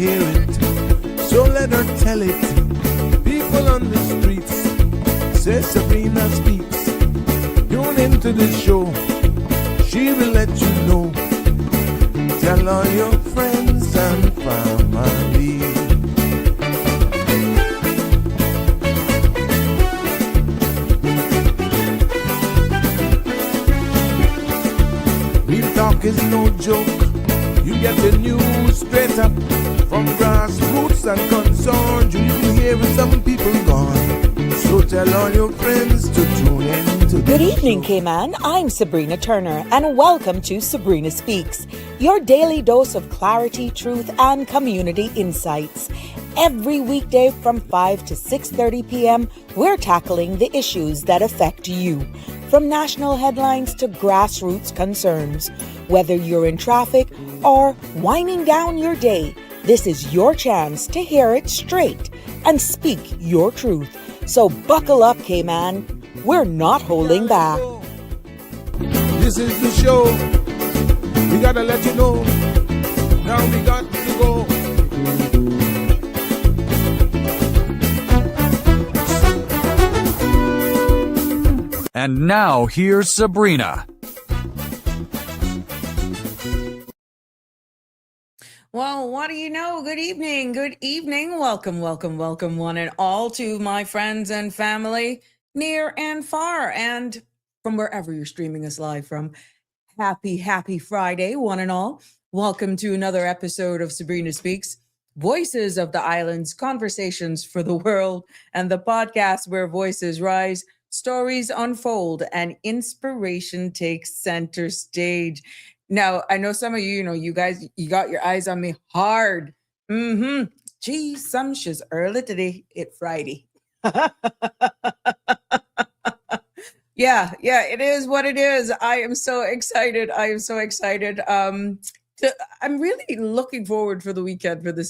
hear it, so let her tell it. People on the streets say Sabrina speaks. Tune into the show, she will let you know. Tell all your friends and family. Real talk is no joke. You get the news straight up from grassroots and concerns. You hear some people gone. So tell all your friends to tune in to Good evening, Cayman. I'm Sabrina Turner, and welcome to Sabrina Speaks, your daily dose of clarity, truth, and community insights. Every weekday from 5 to 6:30 p.m., we're tackling the issues that affect you, from national headlines to grassroots concerns. Whether you're in traffic or winding down your day, this is your chance to hear it straight and speak your truth. So buckle up, Cayman. We're not holding back. This is the show. We gotta let you know. Now we got to go. And now here's Sabrina. Well, what do you know? Good evening. Good evening. Welcome, welcome, welcome, one and all, to my friends and family, near and far, and from wherever you're streaming us live from. Happy Friday, one and all. Welcome to another episode of Sabrina Speaks, Voices of the Islands, Conversations for the World, and the podcast where voices rise, stories unfold, and inspiration takes center stage. Now, I know some of you, you guys, you got your eyes on me hard. Geez, some shit's early today. It's Friday. Yeah, it is what it is. I am so excited. I'm really looking forward for the weekend, for this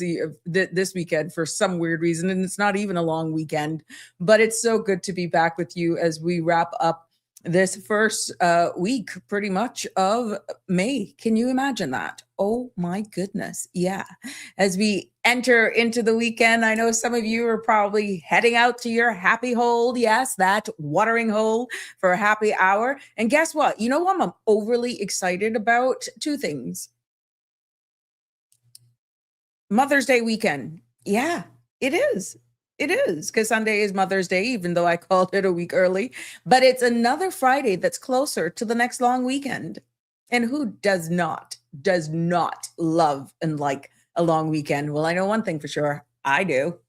weekend, for some weird reason. And it's not even a long weekend, but it's so good to be back with you as we wrap up this first week, pretty much, of May. Can you imagine that? Oh my goodness. Yeah. As we enter into the weekend, I know some of you are probably heading out to your happy hole. Yes, that watering hole for a happy hour. And guess what? You know what I'm overly excited about? Two things. Mother's Day weekend. Yeah, it is. It is, because Sunday is Mother's Day, even though I called it a week early. But it's another Friday that's closer to the next long weekend. And who does not love and like a long weekend? Well, I know one thing for sure. I do.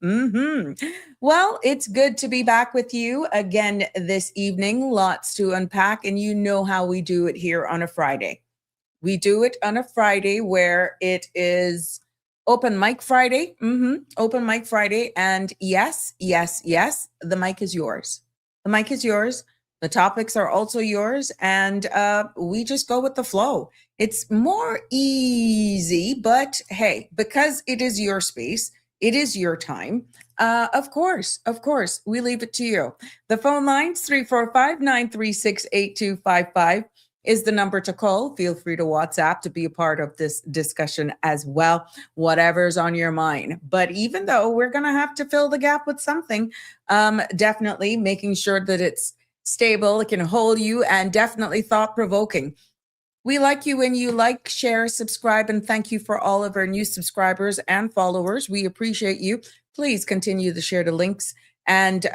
Well, it's good to be back with you again this evening. Lots to unpack. And you know how we do it here on a Friday. We do it on a Friday where it is Open Mic Friday. Open Mic Friday. And yes, the mic is yours. The mic is yours. The topics are also yours. And we just go with the flow. It's more easy, but hey, because it is your space, it is your time. Of course, we leave it to you. The phone lines, 345-936-8255. is the number to call. Feel free to WhatsApp to be a part of this discussion as well, whatever's on your mind. But even though we're going to have to fill the gap with something, definitely making sure that it's stable, it can hold you, and definitely thought-provoking. We like you when you like, share, subscribe, and thank you for all of our new subscribers and followers. We appreciate you. Please continue to share the links. And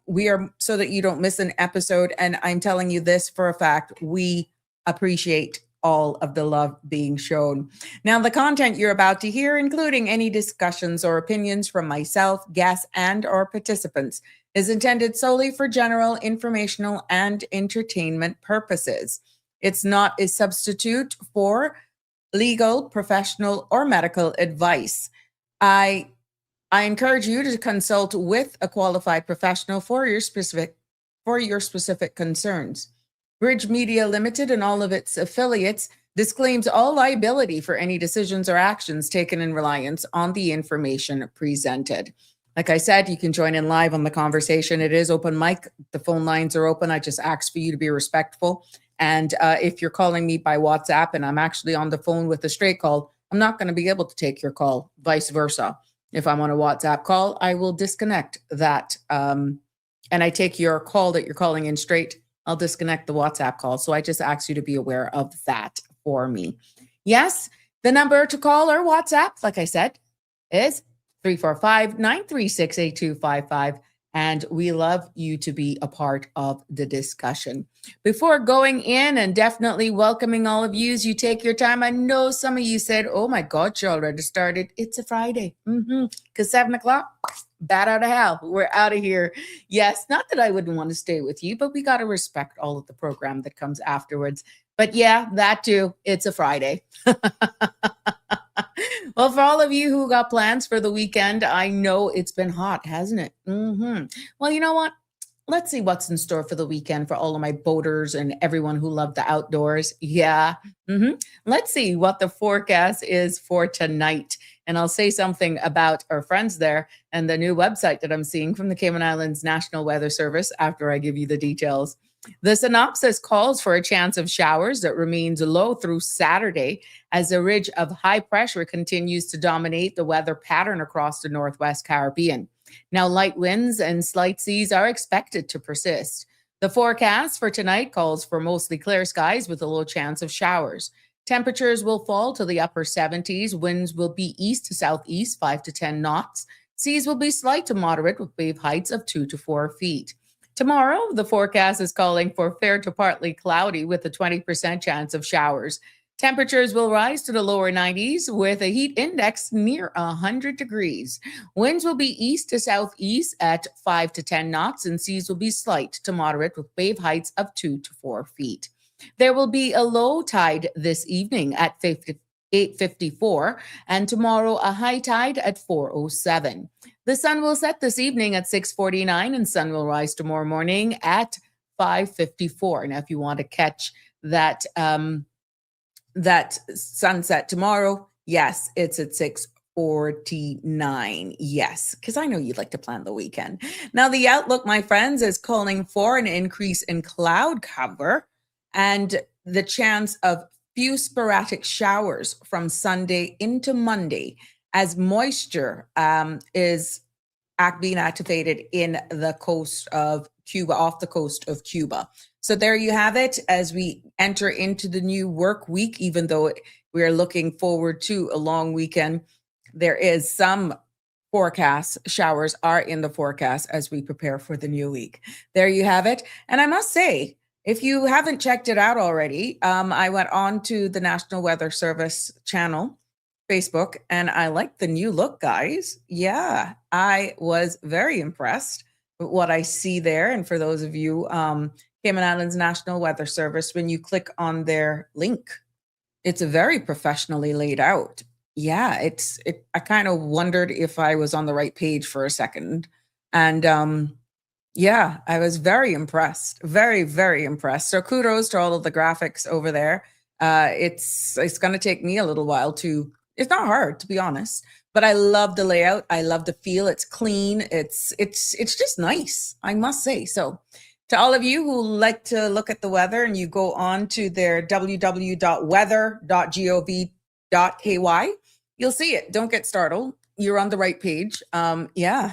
we are, so that you don't miss an episode. And I'm telling you this for a fact, we appreciate all of the love being shown. Now, the content you're about to hear, including any discussions or opinions from myself, guests, and or participants, is intended solely for general, informational, and entertainment purposes. It's not a substitute for legal, professional, or medical advice. I encourage you to consult with a qualified professional for your specific concerns. Bridge Media Limited and all of its affiliates disclaims all liability for any decisions or actions taken in reliance on the information presented. Like I said, you can join in live on the conversation. It is open mic. The phone lines are open. I just ask for you to be respectful. And if you're calling me by WhatsApp and I'm actually on the phone with a straight call, I'm not going to be able to take your call, vice versa. If I'm on a WhatsApp call, I will disconnect that. And I take your call that you're calling in straight. I'll disconnect the WhatsApp call. So I just ask you to be aware of that for me. Yes, the number to call or WhatsApp, like I said, is 345-936-8255. And we love you to be a part of the discussion. Before going in and definitely welcoming all of you as you take your time, I know some of you said, oh my God, you already started. It's a Friday. Because 7 o'clock, bat out of hell. We're out of here. Yes, not that I wouldn't want to stay with you, but we got to respect all of the program that comes afterwards. But yeah, that too. It's a Friday. Well, for all of you who got plans for the weekend, I know it's been hot, hasn't it? Well, you know what? Let's see what's in store for the weekend for all of my boaters and everyone who love the outdoors. Yeah. Let's see what the forecast is for tonight. And I'll say something about our friends there and the new website that I'm seeing from the Cayman Islands National Weather Service after I give you the details. The synopsis calls for a chance of showers that remains low through Saturday as a ridge of high pressure continues to dominate the weather pattern across the Northwest Caribbean. Now, light winds and slight seas are expected to persist. The forecast for tonight calls for mostly clear skies with a low chance of showers. Temperatures will fall to the upper 70s. Winds will be east to southeast, 5 to 10 knots. Seas will be slight to moderate with wave heights of 2 to 4 feet. Tomorrow, the forecast is calling for fair to partly cloudy with a 20% chance of showers. Temperatures will rise to the lower 90s with a heat index near 100 degrees. Winds will be east to southeast at 5 to 10 knots, and seas will be slight to moderate with wave heights of 2 to 4 feet. There will be a low tide this evening at 8:54, and tomorrow a high tide at 4:07. The sun will set this evening at 6:49, and sun will rise tomorrow morning at 5:54. Now, if you want to catch that that sunset tomorrow, yes, it's at 6:49. Yes, because I know you'd like to plan the weekend. Now, the outlook, my friends, is calling for an increase in cloud cover and the chance of few sporadic showers from Sunday into Monday as moisture is being activated in the coast of Cuba, off the coast of Cuba. So there you have it as we enter into the new work week, even though we are looking forward to a long weekend. There is some forecast, showers are in the forecast as we prepare for the new week. There you have it. And I must say, if you haven't checked it out already, I went on to the National Weather Service channel, Facebook, and I like the new look, guys. Yeah, I was very impressed with what I see there. And for those of you, Cayman Islands National Weather Service, when you click on their link, it's very professionally laid out. Yeah, I kind of wondered if I was on the right page for a second. And yeah, I was very impressed. Very, very impressed. So kudos to all of the graphics over there. It's going to take me a little while to, it's not hard, to be honest, but I love the layout. I love the feel. It's clean. It's just nice, I must say. So to all of you who like to look at the weather and you go on to their www.weather.gov.ky, you'll see it. Don't get startled. You're on the right page. Yeah.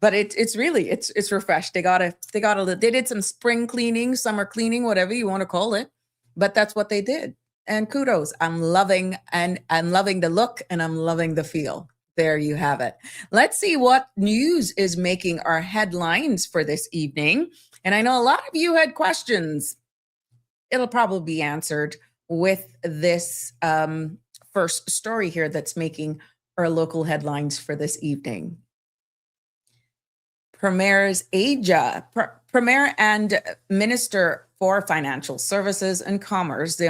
But it's really refreshed. They did some spring cleaning, summer cleaning, whatever you want to call it. But that's what they did. And kudos. I'm loving the look and I'm loving the feel. There you have it. Let's see what news is making our headlines for this evening. And I know a lot of you had questions. It'll probably be answered with this first story here that's making our local headlines for this evening. Premier and Minister for Financial Services and Commerce, the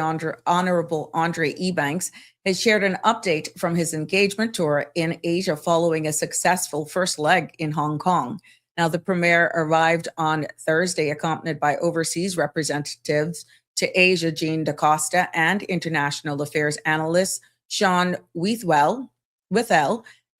Honorable Andre Ebanks, has shared an update from his engagement tour in Asia following a successful first leg in Hong Kong. Now, the Premier arrived on Thursday, accompanied by overseas representatives to Asia, Jean DaCosta, and International Affairs Analyst Sean Withell,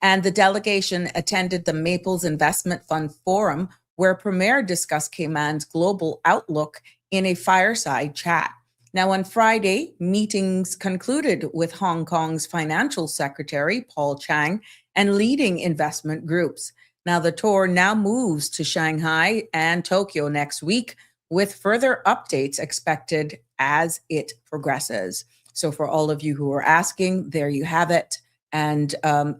and the delegation attended the Maples Investment Fund Forum, where Premier discussed Cayman's global outlook in a fireside chat. Now, on Friday, meetings concluded with Hong Kong's financial secretary, Paul Chang, and leading investment groups. Now, the tour now moves to Shanghai and Tokyo next week, with further updates expected as it progresses. So, for all of you who are asking, there you have it. And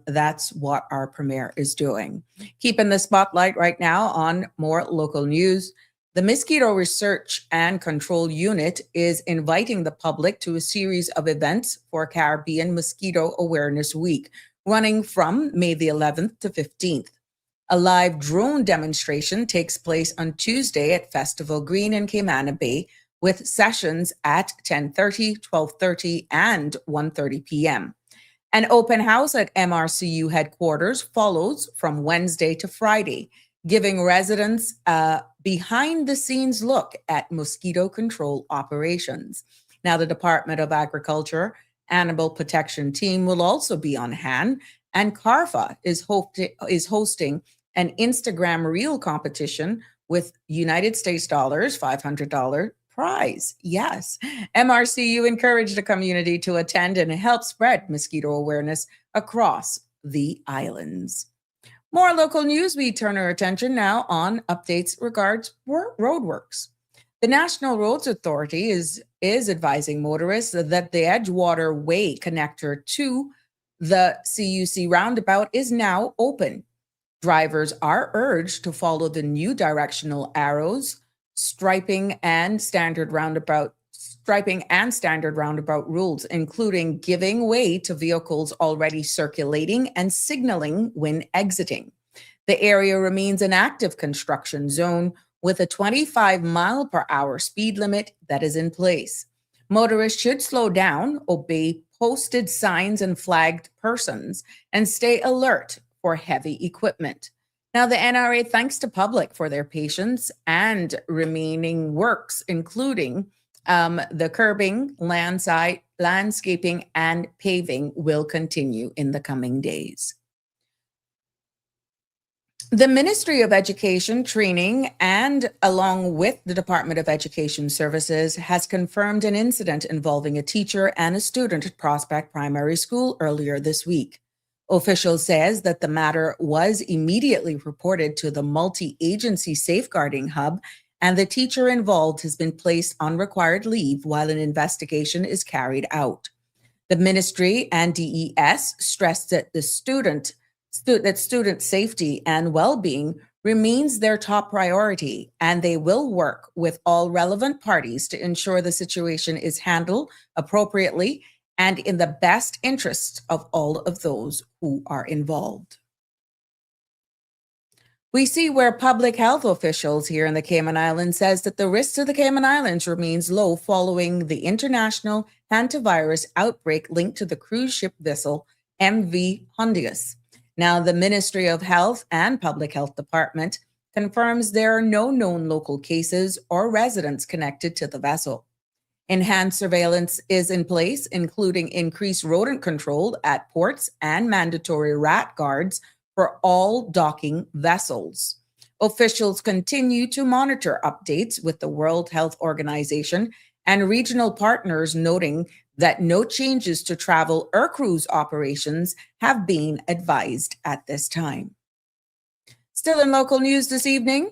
that's what our premier is doing. Keeping the spotlight right now on more local news. The Mosquito Research and Control Unit is inviting the public to a series of events for Caribbean Mosquito Awareness Week, running from May the 11th to 15th. A live drone demonstration takes place on Tuesday at Festival Green in Cayman Bay, with sessions at 10:30, 12:30, and 1:30 p.m. An open house at MRCU headquarters follows from Wednesday to Friday, giving residents a behind-the-scenes look at mosquito control operations. Now, the Department of Agriculture Animal Protection team will also be on hand, and CARFA is hosting an Instagram reel competition with United States dollars, $500 prize. Yes. MRCU encouraged the community to attend and help spread mosquito awareness across the islands. More local news, we turn our attention now on updates regards roadworks. The National Roads Authority is advising motorists that the Edgewater Way connector to the CUC roundabout is now open. Drivers are urged to follow the new directional arrows, striping and standard roundabout rules, including giving way to vehicles already circulating and signaling when exiting. The area remains an active construction zone with a 25-mile-per-hour speed limit that is in place. Motorists should slow down, obey posted signs and flagged persons, and stay alert for heavy equipment. Now, the NRA thanks the public for their patience, and remaining works, including the curbing, landscaping, and paving, will continue in the coming days. The Ministry of Education, Training, and along with the Department of Education Services, has confirmed an incident involving a teacher and a student at Prospect Primary School earlier this week. Officials says that the matter was immediately reported to the multi-agency safeguarding hub, and the teacher involved has been placed on required leave while an investigation is carried out. The ministry and DES stressed that student safety and well-being remains their top priority, and they will work with all relevant parties to ensure the situation is handled appropriately and in the best interest of all of those who are involved. We see where public health officials here in the Cayman Islands says that the risk to the Cayman Islands remains low following the international hantavirus outbreak linked to the cruise ship vessel MV Honduras. Now, the Ministry of Health and Public Health Department confirms there are no known local cases or residents connected to the vessel. Enhanced surveillance is in place, including increased rodent control at ports and mandatory rat guards for all docking vessels. Officials continue to monitor updates with the World Health Organization and regional partners, noting that no changes to travel or cruise operations have been advised at this time. Still in local news this evening,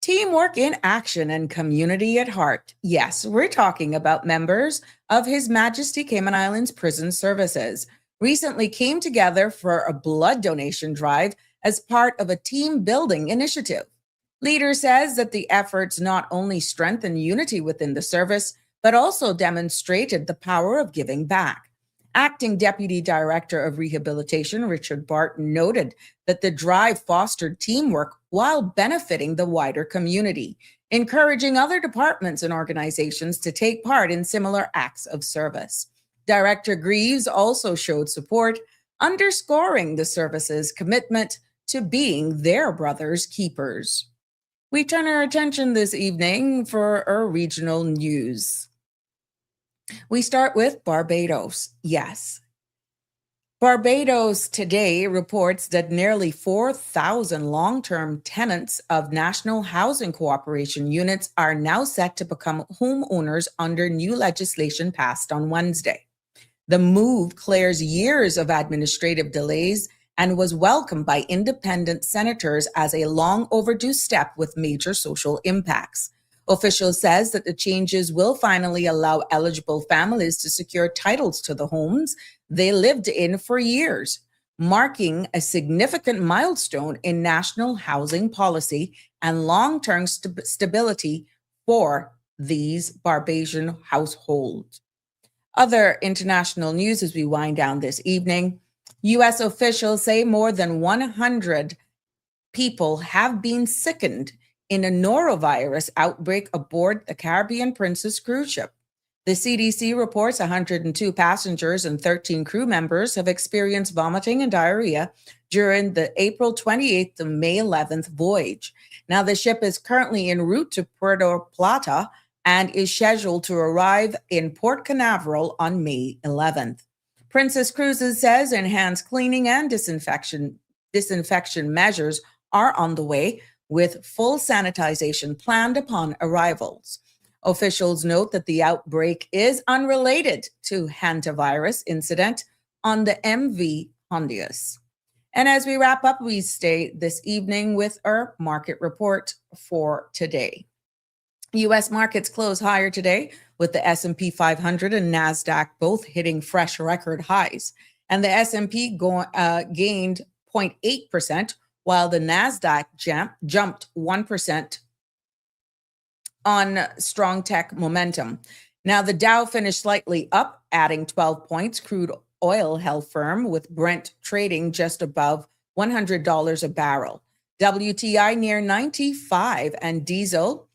teamwork in action and community at heart. Yes, we're talking about members of His Majesty Cayman Islands Prison Services recently came together for a blood donation drive as part of a team building initiative. Leader says that the efforts not only strengthened unity within the service, but also demonstrated the power of giving back. Acting Deputy Director of Rehabilitation, Richard Barton, noted that the drive fostered teamwork while benefiting the wider community, encouraging other departments and organizations to take part in similar acts of service. Director Greaves also showed support, underscoring the service's commitment to being their brothers' keepers. We turn our attention this evening for our regional news. We start with Barbados. Yes. Barbados today reports that nearly 4,000 long-term tenants of National Housing Cooperation units are now set to become homeowners under new legislation passed on Wednesday. The move clears years of administrative delays and was welcomed by independent senators as a long overdue step with major social impacts. Officials says that the changes will finally allow eligible families to secure titles to the homes they lived in for years, marking a significant milestone in national housing policy and long-term stability for these Barbadian households. Other international news as we wind down this evening. U.S. officials say more than 100 people have been sickened in a norovirus outbreak aboard the Caribbean Princess cruise ship. The CDC reports 102 passengers and 13 crew members have experienced vomiting and diarrhea during the April 28th to May 11th voyage. Now, the ship is currently en route to Puerto Plata and is scheduled to arrive in Port Canaveral on May 11th. Princess Cruises says enhanced cleaning and disinfection measures are on the way, with full sanitization planned upon arrivals. Officials note that the outbreak is unrelated to hantavirus incident on the MV Hondius. And as we wrap up, we stay this evening with our market report for today. U.S. markets closed higher today, with the S&P 500 and NASDAQ both hitting fresh record highs. And the S&P gained 0.8%, while the NASDAQ jumped 1% on strong tech momentum. Now, the Dow finished slightly up, adding 12 points. Crude oil held firm, with Brent trading just above $100 a barrel. WTI near 95, and diesel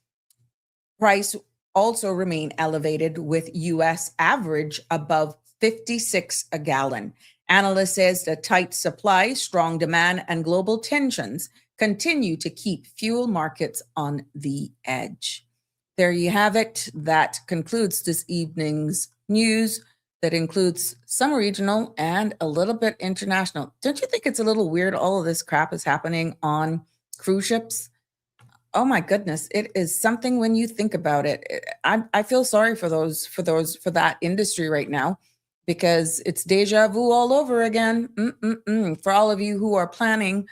price also remain elevated, with U.S. average above 56 a gallon. Analyst says the tight supply, strong demand, and global tensions continue to keep fuel markets on the edge. There you have it. That concludes this evening's news. That includes some regional and a little bit international. Don't you think it's a little weird all of this crap is happening on cruise ships? Oh my goodness, it is something when you think about it. I feel sorry for that industry right now, because it's deja vu all over again. For all of you who are planning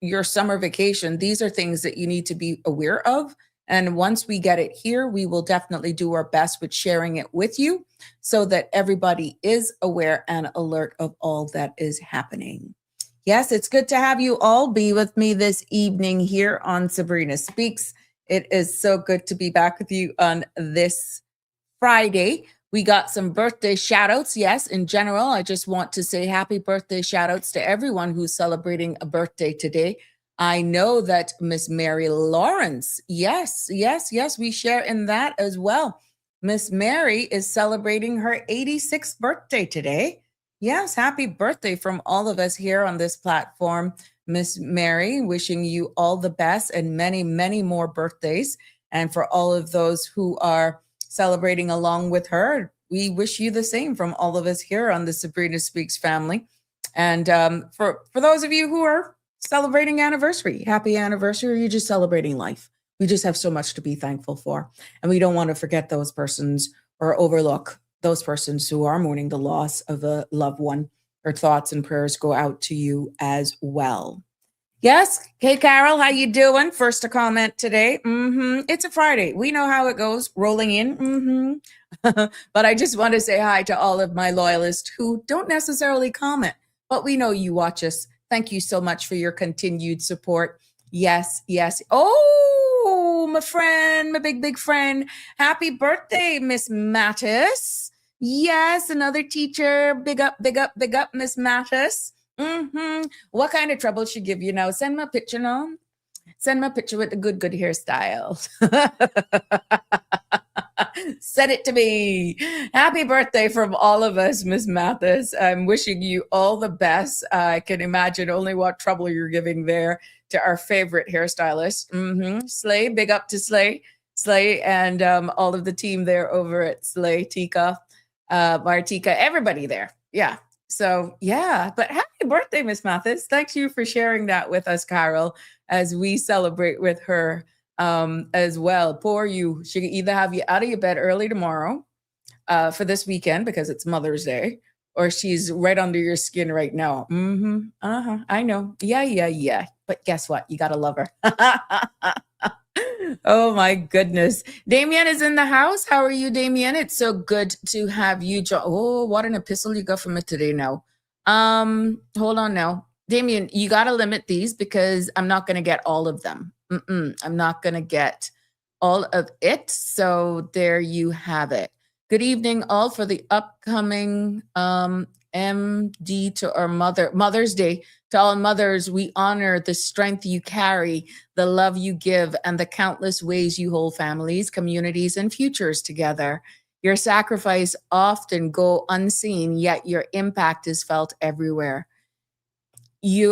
your summer vacation, these are things that you need to be aware of. And once we get it here, we will definitely do our best with sharing it with you so that everybody is aware and alert of all that is happening. Yes, it's good to have you all be with me this evening here on Sabrina Speaks. It is so good to be back with you on this Friday. We got some birthday shout outs. Yes, in general, I just want to say happy birthday shout outs to everyone who's celebrating a birthday today. I know that Miss Mary Lawrence, yes, we share in that as well. Miss Mary is celebrating her 86th birthday today. Yes, happy birthday from all of us here on this platform. Miss Mary, wishing you all the best and many, many more birthdays. And for all of those who are celebrating along with her, we wish you the same from all of us here on the Sabrina Speaks family. And for those of you who are celebrating anniversary, happy anniversary, or you're just celebrating life. We just have so much to be thankful for. And we don't want to forget those persons or overlook those persons who are mourning the loss of a loved one. Our thoughts and prayers go out to you as well. Yes. Hey, Carol, how you doing? First to comment today. It's a Friday. We know how it goes, rolling in. But I just want to say hi to all of my loyalists who don't necessarily comment, but we know you watch us. Thank you so much for your continued support. Yes. Oh, my friend, my big friend. Happy birthday, Miss Mattis. Yes, another teacher. Big up, Miss Mattis. What kind of trouble she give you now? Send me a picture now. Send me a picture with the good hairstyle. Send it to me. Happy birthday from all of us, Miss Mathis. I'm wishing you all the best. I can imagine only what trouble you're giving there to our favorite hairstylist. Slay, big up to Slay, and all of the team there over at Slay, Tika. Martika, everybody there. Yeah. So, yeah, but happy birthday, Miss Mathis. Thanks you for sharing that with us, Carol, as we celebrate with her as well. Poor you. She can either have you out of your bed early tomorrow for this weekend because it's Mother's Day, or she's right under your skin right now. I know. Yeah. But guess what? You got to love her. Oh my goodness. Damien is in the house. How are you, Damien? It's so good to have you. Oh, what an epistle you got from it today now. Hold on now. Damien, you got to limit these because I'm not going to get all of them. I'm not going to get all of it. So there you have it. Good evening, all, for the upcoming MD to our Mother's Day. To all mothers, we honor the strength you carry, the love you give, and the countless ways you hold families, communities, and futures together. Your sacrifice often go unseen, yet your impact is felt everywhere. You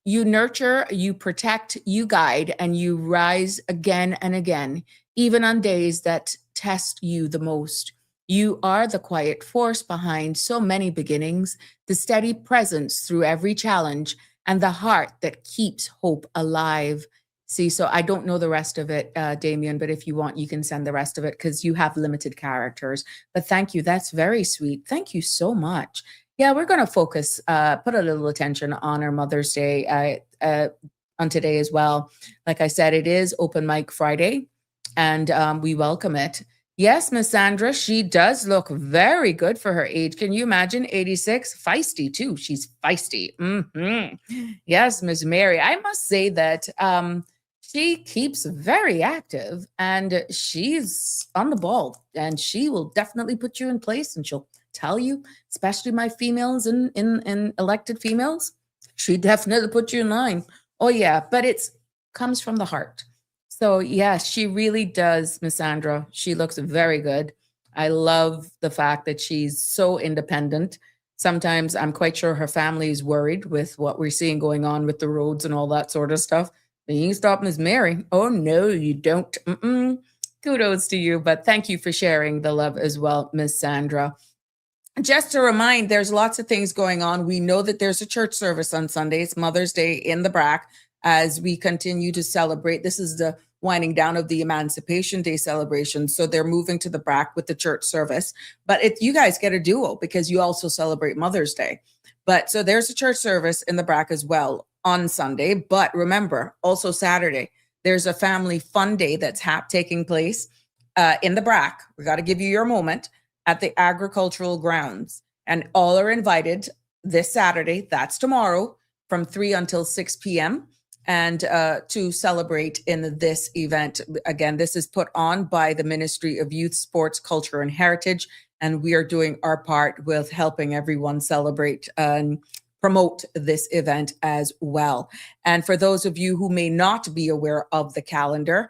nurture, you protect, you guide, and you rise again and again, even on days that test you the most. You are the quiet force behind so many beginnings, the steady presence through every challenge, and the heart that keeps hope alive. See, so I don't know the rest of it, Damien, but if you want, you can send the rest of it because you have limited characters. But thank you. That's very sweet. Thank you so much. Yeah, we're going to focus, put a little attention on our Mother's Day on today as well. Like I said, it is Open Mic Friday, and we welcome it. Yes, Miss Sandra, she does look very good for her age. Can you imagine? 86, feisty too. She's feisty. Yes, Miss Mary. I must say that she keeps very active and she's on the ball, and she will definitely put you in place, and she'll tell you, especially my females and in elected females, she definitely put you in line. Oh yeah, but it's comes from the heart. So yeah, she really does, Miss Sandra. She looks very good. I love the fact that she's so independent. Sometimes I'm quite sure her family is worried with what we're seeing going on with the roads and all that sort of stuff. But you can stop Miss Mary. Oh no, you don't. Kudos to you, but thank you for sharing the love as well, Miss Sandra. Just to remind, there's lots of things going on. We know that there's a church service on Sunday. It's Mother's Day in the BRAC as we continue to celebrate. This is the winding down of the Emancipation Day celebration. So they're moving to the BRAC with the church service. But you guys get a duo because you also celebrate Mother's Day. But so there's a church service in the BRAC as well on Sunday. But remember, also Saturday, there's a family fun day that's taking place in the BRAC. We got to give you your moment at the agricultural grounds. And all are invited this Saturday, that's tomorrow, from 3 until 6 p.m. and to celebrate in this event. Again, this is put on by the Ministry of Youth, Sports, Culture, and Heritage, and we are doing our part with helping everyone celebrate and promote this event as well. And for those of you who may not be aware of the calendar,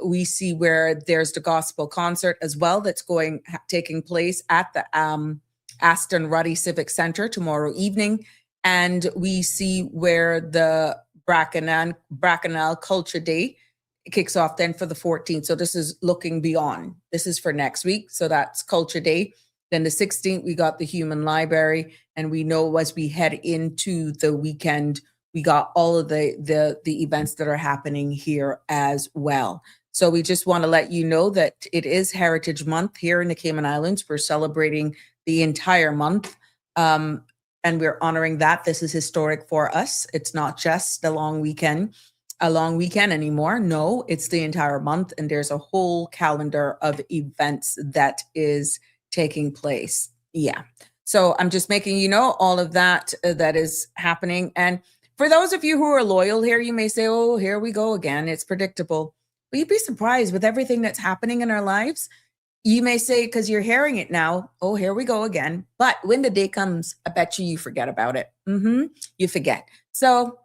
we see where there's the gospel concert as well that's taking place at the Aston Ruddy Civic Center tomorrow evening. And we see where the Bracknell Culture Day kicks off then for the 14th. So this is looking beyond. This is for next week. So that's Culture Day. Then the 16th, we got the Human Library. And we know as we head into the weekend, we got all of the events that are happening here as well. So we just want to let you know that it is Heritage Month here in the Cayman Islands. We're celebrating the entire month. And we're honoring that. This is historic for us. It's not just a long weekend anymore. No, it's the entire month. And there's a whole calendar of events that is taking place. Yeah. So I'm just making you know all of that that is happening. And for those of you who are loyal here, you may say, oh, here we go again. It's predictable. But you'd be surprised with everything that's happening in our lives. You may say, because you're hearing it now, oh, here we go again. But when the day comes, I bet you forget about it. You forget. So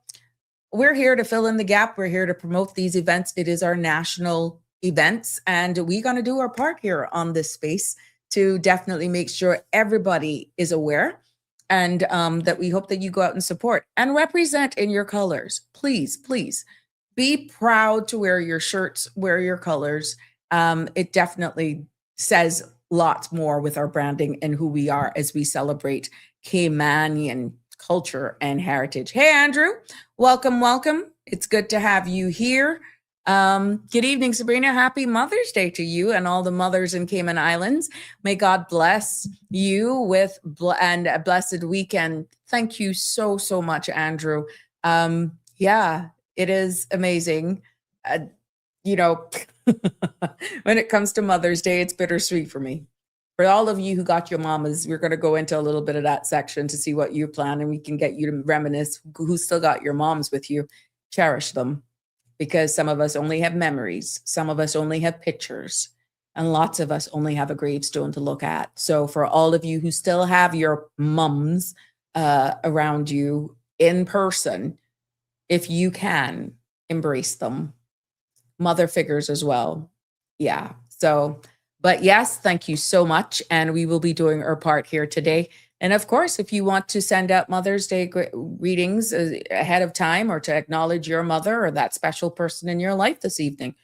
we're here to fill in the gap. We're here to promote these events. It is our national events. And we're going to do our part here on this space to definitely make sure everybody is aware, and that we hope that you go out and support and represent in your colors. Please, please be proud to wear your shirts, wear your colors. It definitely says lots more with our branding and who we are as we celebrate Caymanian culture and heritage. Hey, Andrew, welcome, welcome. It's good to have you here. Good evening, Sabrina. Happy Mother's Day to you and all the mothers in Cayman Islands. May God bless you with and a blessed weekend. Thank you so, so much, Andrew. Yeah, it is amazing. You know, when it comes to Mother's Day, it's bittersweet for me. For all of you who got your mamas, we're going to go into a little bit of that section to see what you plan, and we can get you to reminisce who still got your moms with you. Cherish them, because some of us only have memories. Some of us only have pictures, and lots of us only have a gravestone to look at. So for all of you who still have your mums around you in person, if you can, embrace them. Mother figures as well. Yeah. So, but yes, thank you so much. And we will be doing our part here today. And of course, if you want to send out Mother's Day readings ahead of time, or to acknowledge your mother or that special person in your life this evening,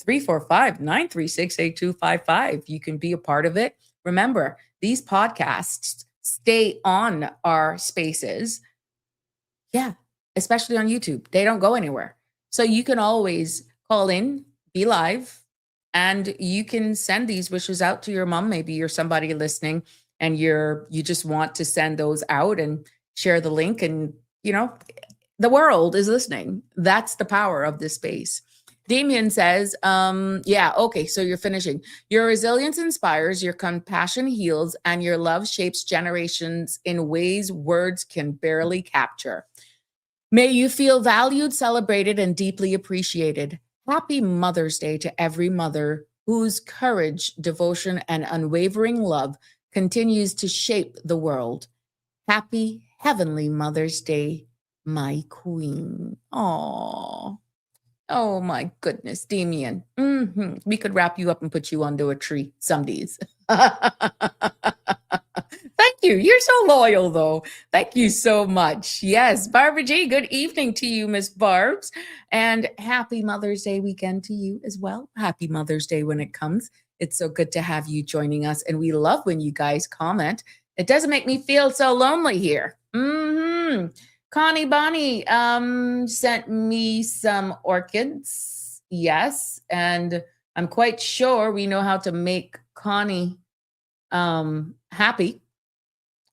345-936-8255. You can be a part of it. Remember, these podcasts stay on our spaces. Yeah, especially on YouTube. They don't go anywhere. So you can always call in, be live, and you can send these wishes out to your mom. Maybe you're somebody listening and you just want to send those out and share the link, and the world is listening. That's the power of this space. Damien says, yeah, okay, so you're finishing. Your resilience inspires, your compassion heals, and your love shapes generations in ways words can barely capture. May you feel valued, celebrated, and deeply appreciated. Happy Mother's Day to every mother whose courage, devotion, and unwavering love continues to shape the world. Happy Heavenly Mother's Day, my queen. Oh my goodness, Damien. We could wrap you up and put you under a tree some days. Thank you. You're so loyal, though. Thank you so much. Yes, Barbara G, good evening to you, Miss Barbs. And happy Mother's Day weekend to you as well. Happy Mother's Day when it comes. It's so good to have you joining us. And we love when you guys comment. It doesn't make me feel so lonely here. Connie Bonnie sent me some orchids. Yes. And I'm quite sure we know how to make Connie happy,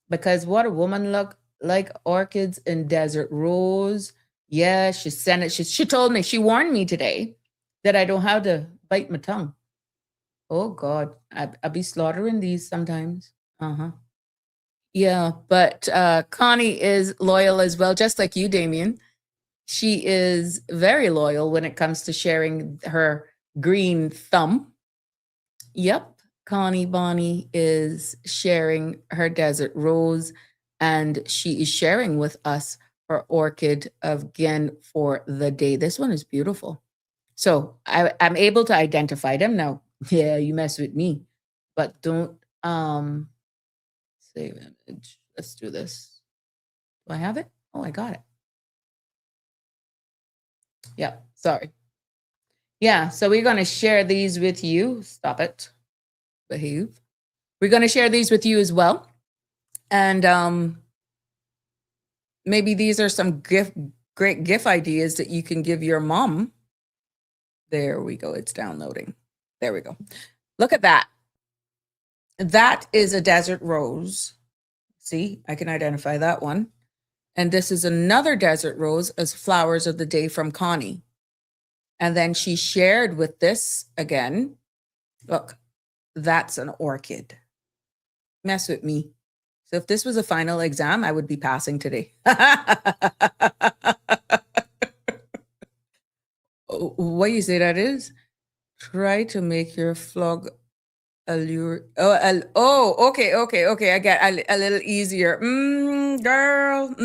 because what a woman look like, orchids and desert rose. Yeah, she sent it. She told me, she warned me today that I don't have to bite my tongue. Oh God, I be slaughtering these sometimes. Yeah, but Connie is loyal as well, just like you, Damien. She is very loyal when it comes to sharing her green thumb. Yep. Connie Bonnie is sharing her desert rose, and she is sharing with us her orchid again for the day. This one is beautiful. So I'm able to identify them now. Yeah, you mess with me, but don't save image. Let's do this. Do I have it? Oh, I got it. Yeah, sorry. Yeah, so we're going to share these with you. Stop it. Behave. We're going to share these with you as well. And maybe these are some great gift ideas that you can give your mom. There we go. It's downloading. There we go. Look at that. That is a desert rose. See, I can identify that one. And this is another desert rose as flowers of the day from Connie. And then she shared with this again. Look. That's an orchid. Mess with me. So if this was a final exam, I would be passing today. What you say that is? Try to make your flog allure. Okay. I get a little easier. Girl.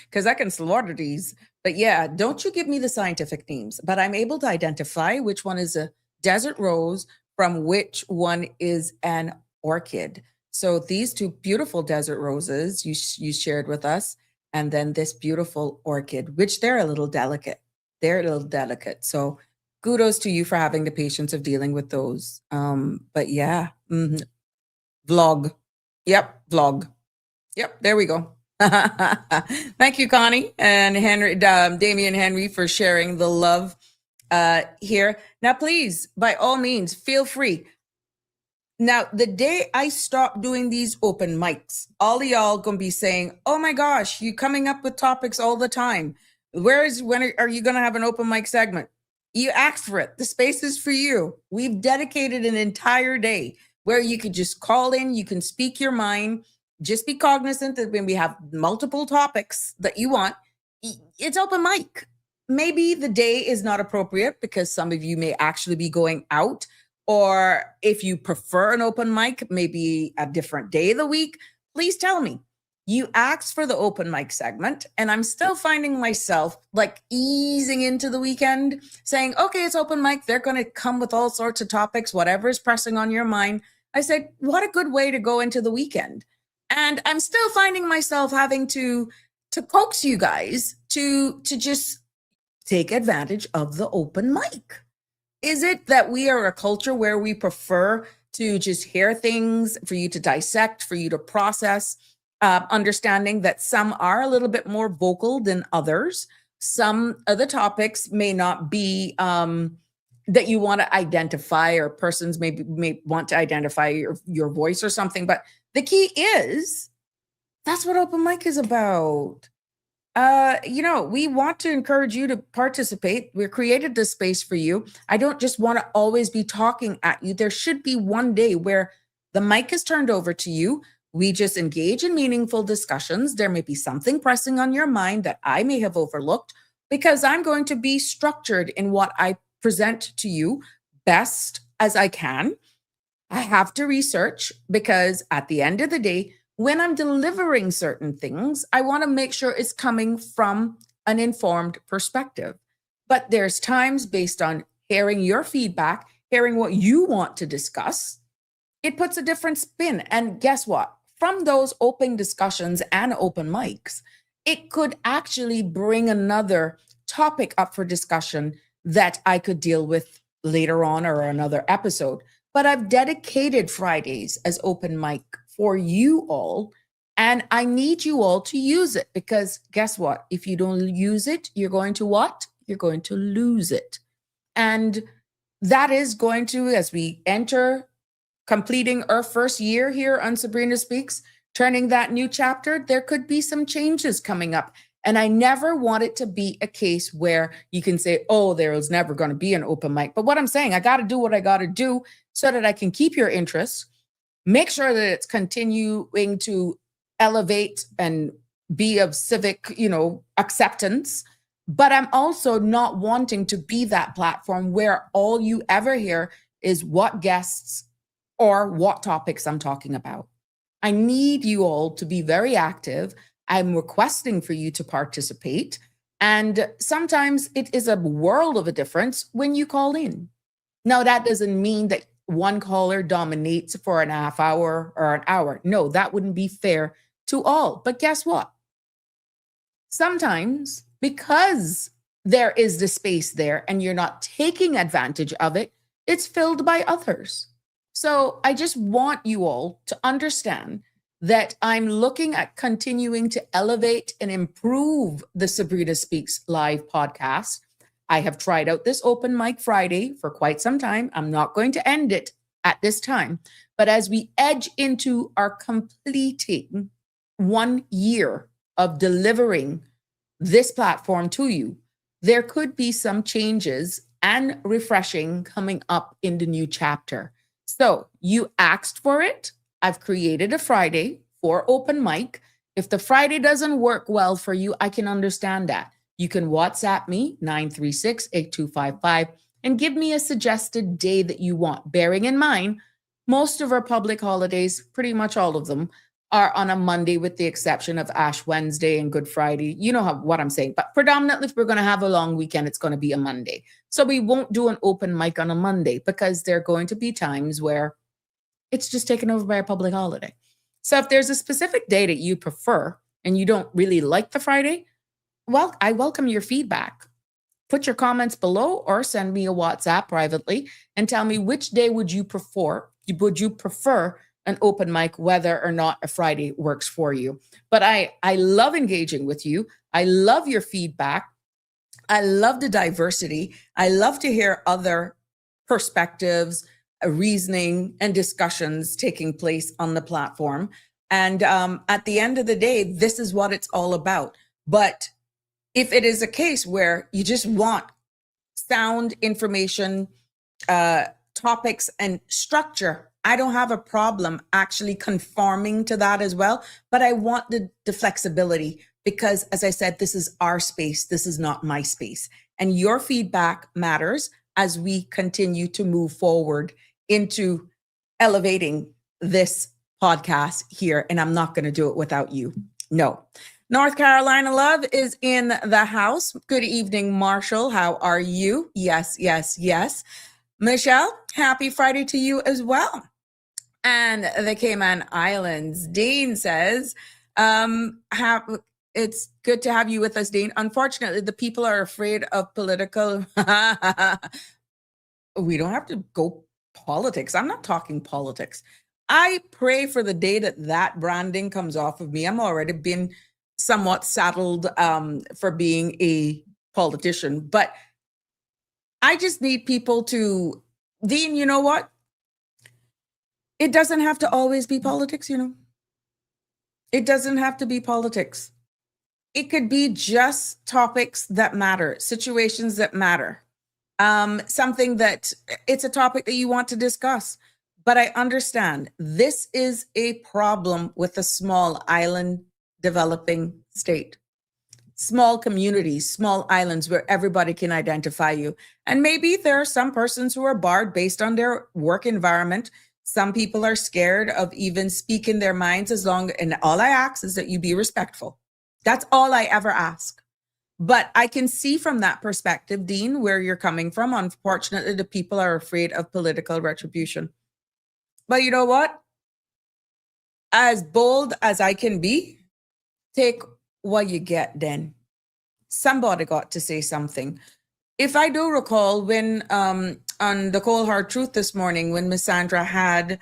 Because I can slaughter these. But yeah, don't you give me the scientific names. But I'm able to identify which one is a desert rose from which one is an orchid. So these two beautiful desert roses you shared with us, and then this beautiful orchid, which they're a little delicate. So kudos to you for having the patience of dealing with those. But yeah, Vlog. Yep, vlog. Yep, there we go. Thank you, Connie and Henry, Damian Henry, for sharing the love here. Now, please, by all means, feel free. Now, the day I stop doing these open mics, all of y'all gonna be saying, "Oh my gosh, you coming up with topics all the time. When are you gonna have an open mic segment?" You asked for it. The space is for you. We've dedicated an entire day where you could just call in, you can speak your mind. Just be cognizant that when we have multiple topics that you want, it's open mic. Maybe the day is not appropriate because some of you may actually be going out, or if you prefer an open mic, maybe a different day of the week, please tell me. You asked for the open mic segment, and I'm still finding myself like easing into the weekend saying, okay, it's open mic. They're going to come with all sorts of topics, whatever is pressing on your mind. I said, what a good way to go into the weekend. And I'm still finding myself having to coax you guys to just take advantage of the open mic. Is it that we are a culture where we prefer to just hear things, for you to dissect, for you to process, understanding that some are a little bit more vocal than others? Some of the topics may not be that you want to identify, or persons may want to identify your voice or something. But the key is, that's what open mic is about. We want to encourage you to participate. We've created this space for you. I don't just want to always be talking at you. There should be one day where the mic is turned over to you. We just engage in meaningful discussions. There may be something pressing on your mind that I may have overlooked, because I'm going to be structured in what I present to you best as I can. I have to research, because at the end of the day, when I'm delivering certain things, I want to make sure it's coming from an informed perspective. But there's times, based on hearing your feedback, hearing what you want to discuss, it puts a different spin. And guess what? From those open discussions and open mics, it could actually bring another topic up for discussion that I could deal with later on, or another episode. But I've dedicated Fridays as open mic for you all, and I need you all to use it, because guess what? If you don't use it, you're going to what? You're going to lose it. And that is going to, as we enter completing our first year here on Sabrina Speaks, turning that new chapter, there could be some changes coming up. And I never want it to be a case where you can say, oh, there is never going to be an open mic. But what I'm saying, I got to do what I got to do so that I can keep your interest, make sure that it's continuing to elevate and be of civic, acceptance. But I'm also not wanting to be that platform where all you ever hear is what guests or what topics I'm talking about. I need you all to be very active. I'm requesting for you to participate. And sometimes it is a world of a difference when you call in. Now, that doesn't mean that one caller dominates for an half hour or an hour. No, that wouldn't be fair to all. But guess what? Sometimes, because there is the space there and you're not taking advantage of it, it's filled by others. So I just want you all to understand that I'm looking at continuing to elevate and improve the Sabrina Speaks live podcast. I have tried out this open mic Friday for quite some time. I'm not going to end it at this time. But as we edge into our completing 1 year of delivering this platform to you, there could be some changes and refreshing coming up in the new chapter. So you asked for it. I've created a Friday for open mic. If the Friday doesn't work well for you, I can understand that. You can WhatsApp me 936-8255 and give me a suggested day that you want. Bearing in mind, most of our public holidays, pretty much all of them, are on a Monday, with the exception of Ash Wednesday and Good Friday. You know what I'm saying. But predominantly, if we're going to have a long weekend, it's going to be a Monday. So we won't do an open mic on a Monday, because there are going to be times where it's just taken over by a public holiday. So if there's a specific day that you prefer and you don't really like the Friday, well, I welcome your feedback. Put your comments below or send me a WhatsApp privately and tell me which day would you prefer an open mic, whether or not a Friday works for you. But I love engaging with you. I love your feedback. I love the diversity. I love to hear other perspectives, reasoning, and discussions taking place on the platform. And at the end of the day, this is what it's all about. But if it is a case where you just want sound information, topics, and structure, I don't have a problem actually conforming to that as well. But I want the flexibility because, as I said, this is our space. This is not my space. And your feedback matters as we continue to move forward into elevating this podcast here. And I'm not going to do it without you. No. North Carolina Love is in the house. Good evening, Marshall. How are you? Yes, yes, yes. Michelle, happy Friday to you as well. And the Cayman Islands, Dean says, it's good to have you with us, Dean. Unfortunately, the people are afraid of political. We don't have to go politics. I'm not talking politics. I pray for the day that branding comes off of me. I'm already been somewhat saddled for being a politician, but I just need people to, Dean, you know what? It doesn't have to always be politics, It doesn't have to be politics. It could be just topics that matter, situations that matter, something that it's a topic that you want to discuss. But I understand this is a problem with a small island developing state. Small communities, small islands where everybody can identify you. And maybe there are some persons who are barred based on their work environment. Some people are scared of even speaking their minds and all I ask is that you be respectful. That's all I ever ask. But I can see from that perspective, Dean, where you're coming from. Unfortunately, the people are afraid of political retribution. But you know what? As bold as I can be, take what you get then. Somebody got to say something. If I do recall when on the Cold Hard Truth this morning, when Miss Sandra had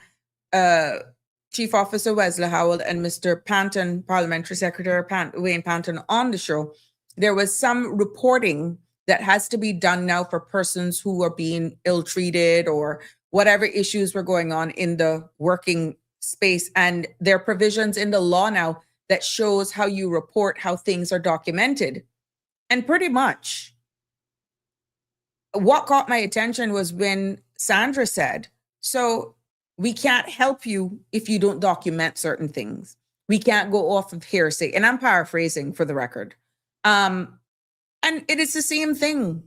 Chief Officer Wesley Howell and Mr. Panton, Parliamentary Secretary Wayne Panton on the show, there was some reporting that has to be done now for persons who are being ill-treated or whatever issues were going on in the working space. And there are provisions in the law now that shows how you report how things are documented. And pretty much what caught my attention was when Sandra said, so we can't help you if you don't document certain things. We can't go off of hearsay. And I'm paraphrasing for the record. And it is the same thing.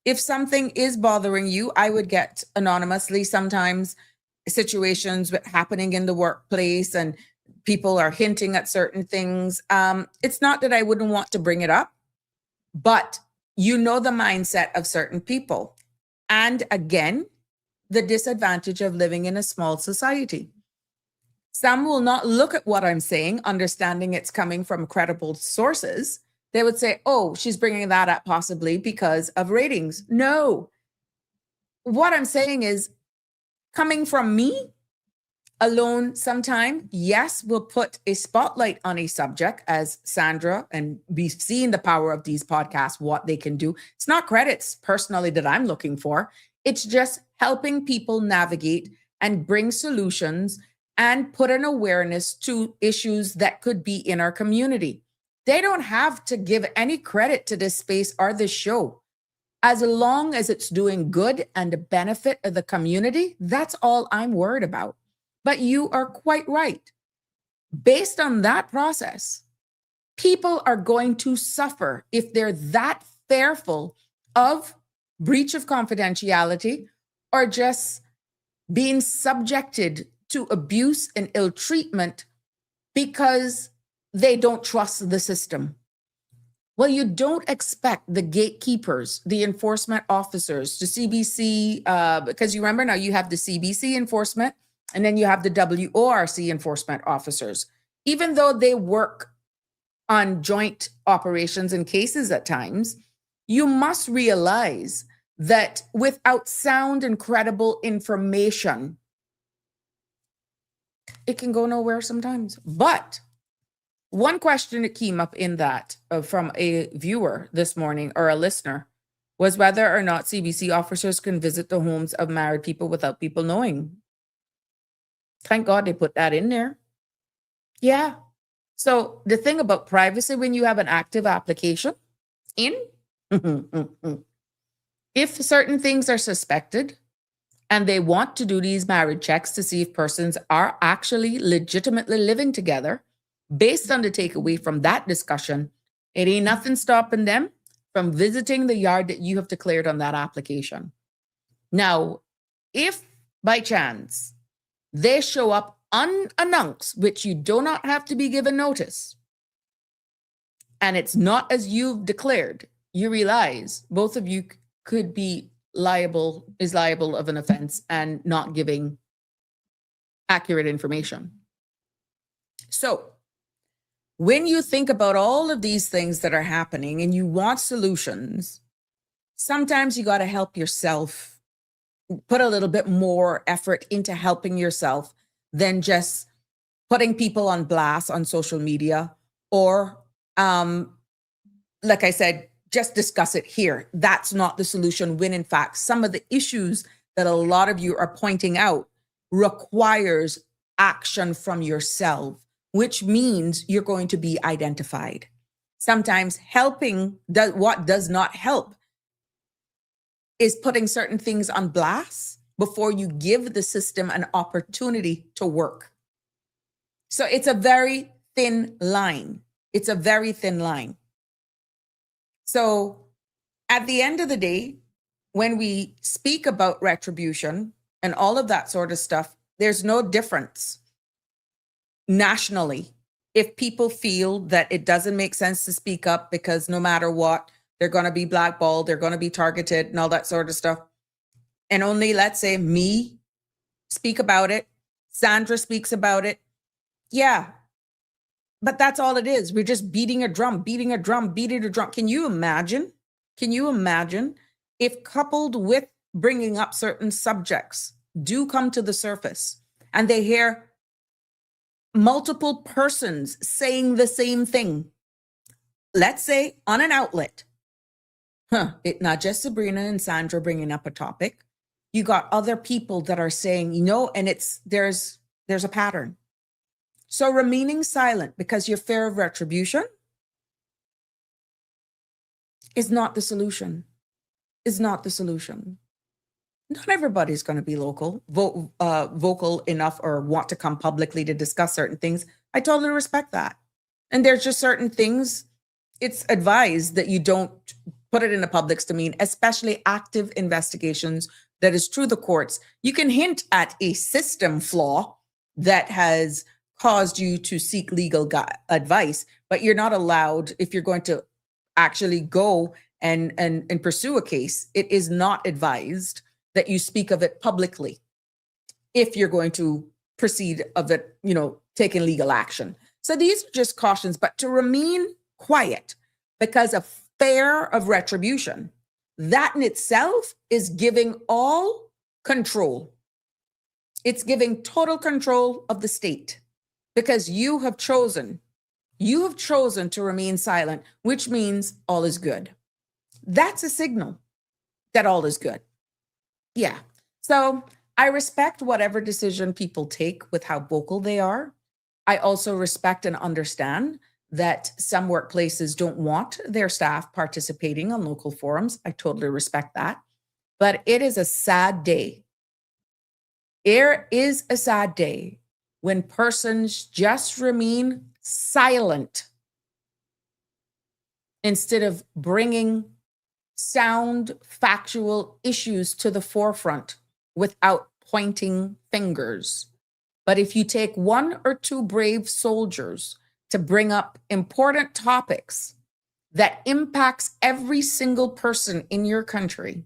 If something is bothering you, I would get anonymously sometimes situations happening in the workplace and people are hinting at certain things. It's not that I wouldn't want to bring it up, but you know the mindset of certain people. And again, the disadvantage of living in a small society. Some will not look at what I'm saying, understanding it's coming from credible sources. They would say, oh, she's bringing that up possibly because of ratings. No. What I'm saying is coming from me alone sometime, yes, we'll put a spotlight on a subject as Sandra, and we've seen the power of these podcasts, what they can do. It's not credits personally that I'm looking for. It's just helping people navigate and bring solutions and put an awareness to issues that could be in our community. They don't have to give any credit to this space or this show. As long as it's doing good and the benefit of the community, that's all I'm worried about. But you are quite right. Based on that process, people are going to suffer if they're that fearful of breach of confidentiality or just being subjected to abuse and ill treatment because they don't trust the system. Well, you don't expect the gatekeepers, the enforcement officers, the CBC, because you remember now you have the CBC enforcement and then you have the WORC enforcement officers. Even though they work on joint operations and cases at times, you must realize that without sound and credible information, It can go nowhere sometimes. But one question that came up in that from a viewer this morning or a listener was whether or not CBC officers can visit the homes of married people without people knowing. Thank God they put that in there. Yeah. So the thing about privacy when you have an active application in, if certain things are suspected and they want to do these marriage checks to see if persons are actually legitimately living together, based on the takeaway from that discussion, it ain't nothing stopping them from visiting the yard that you have declared on that application. Now, if by chance they show up unannounced, which you do not have to be given notice, and it's not as you've declared, you realize both of you could be liable of an offense and not giving accurate information. So when you think about all of these things that are happening and you want solutions, sometimes you got to help yourself, put a little bit more effort into helping yourself than just putting people on blast on social media or, like I said, just discuss it here. That's not the solution when in fact, some of the issues that a lot of you are pointing out requires action from yourself, which means you're going to be identified. Sometimes helping, what does not help is putting certain things on blast before you give the system an opportunity to work. So it's a very thin line. It's a very thin line. So at the end of the day, when we speak about retribution and all of that sort of stuff, there's no difference nationally if people feel that it doesn't make sense to speak up because no matter what, they're going to be blackballed, they're going to be targeted and all that sort of stuff. And only, let's say, me speak about it, Sandra speaks about it. Yeah. But that's all it is. We're just beating a drum. Can you imagine? If coupled with bringing up certain subjects do come to the surface and they hear multiple persons saying the same thing, let's say on an outlet, it's not just Sabrina and Sandra bringing up a topic. You got other people that are saying, and there's a pattern. So remaining silent because you're fear of retribution is not the solution. Not everybody's going to be vocal enough or want to come publicly to discuss certain things. I totally respect that. And there's just certain things it's advised that you don't put it in the public's domain, especially active investigations that is through the courts. You can hint at a system flaw that has caused you to seek legal advice, but you're not allowed, if you're going to actually go and pursue a case, it is not advised that you speak of it publicly if you're going to proceed of it, taking legal action. So these are just cautions, but to remain quiet because of fear of retribution, that in itself is giving all control. It's giving total control of the state because you have chosen to remain silent, which means all is good. That's a signal that all is good. Yeah. So I respect whatever decision people take with how vocal they are. I also respect and understand that some workplaces don't want their staff participating on local forums. I totally respect that. But it is a sad day. There is a sad day when persons just remain silent instead of bringing sound, factual issues to the forefront without pointing fingers. But if you take one or two brave soldiers to bring up important topics that impacts every single person in your country,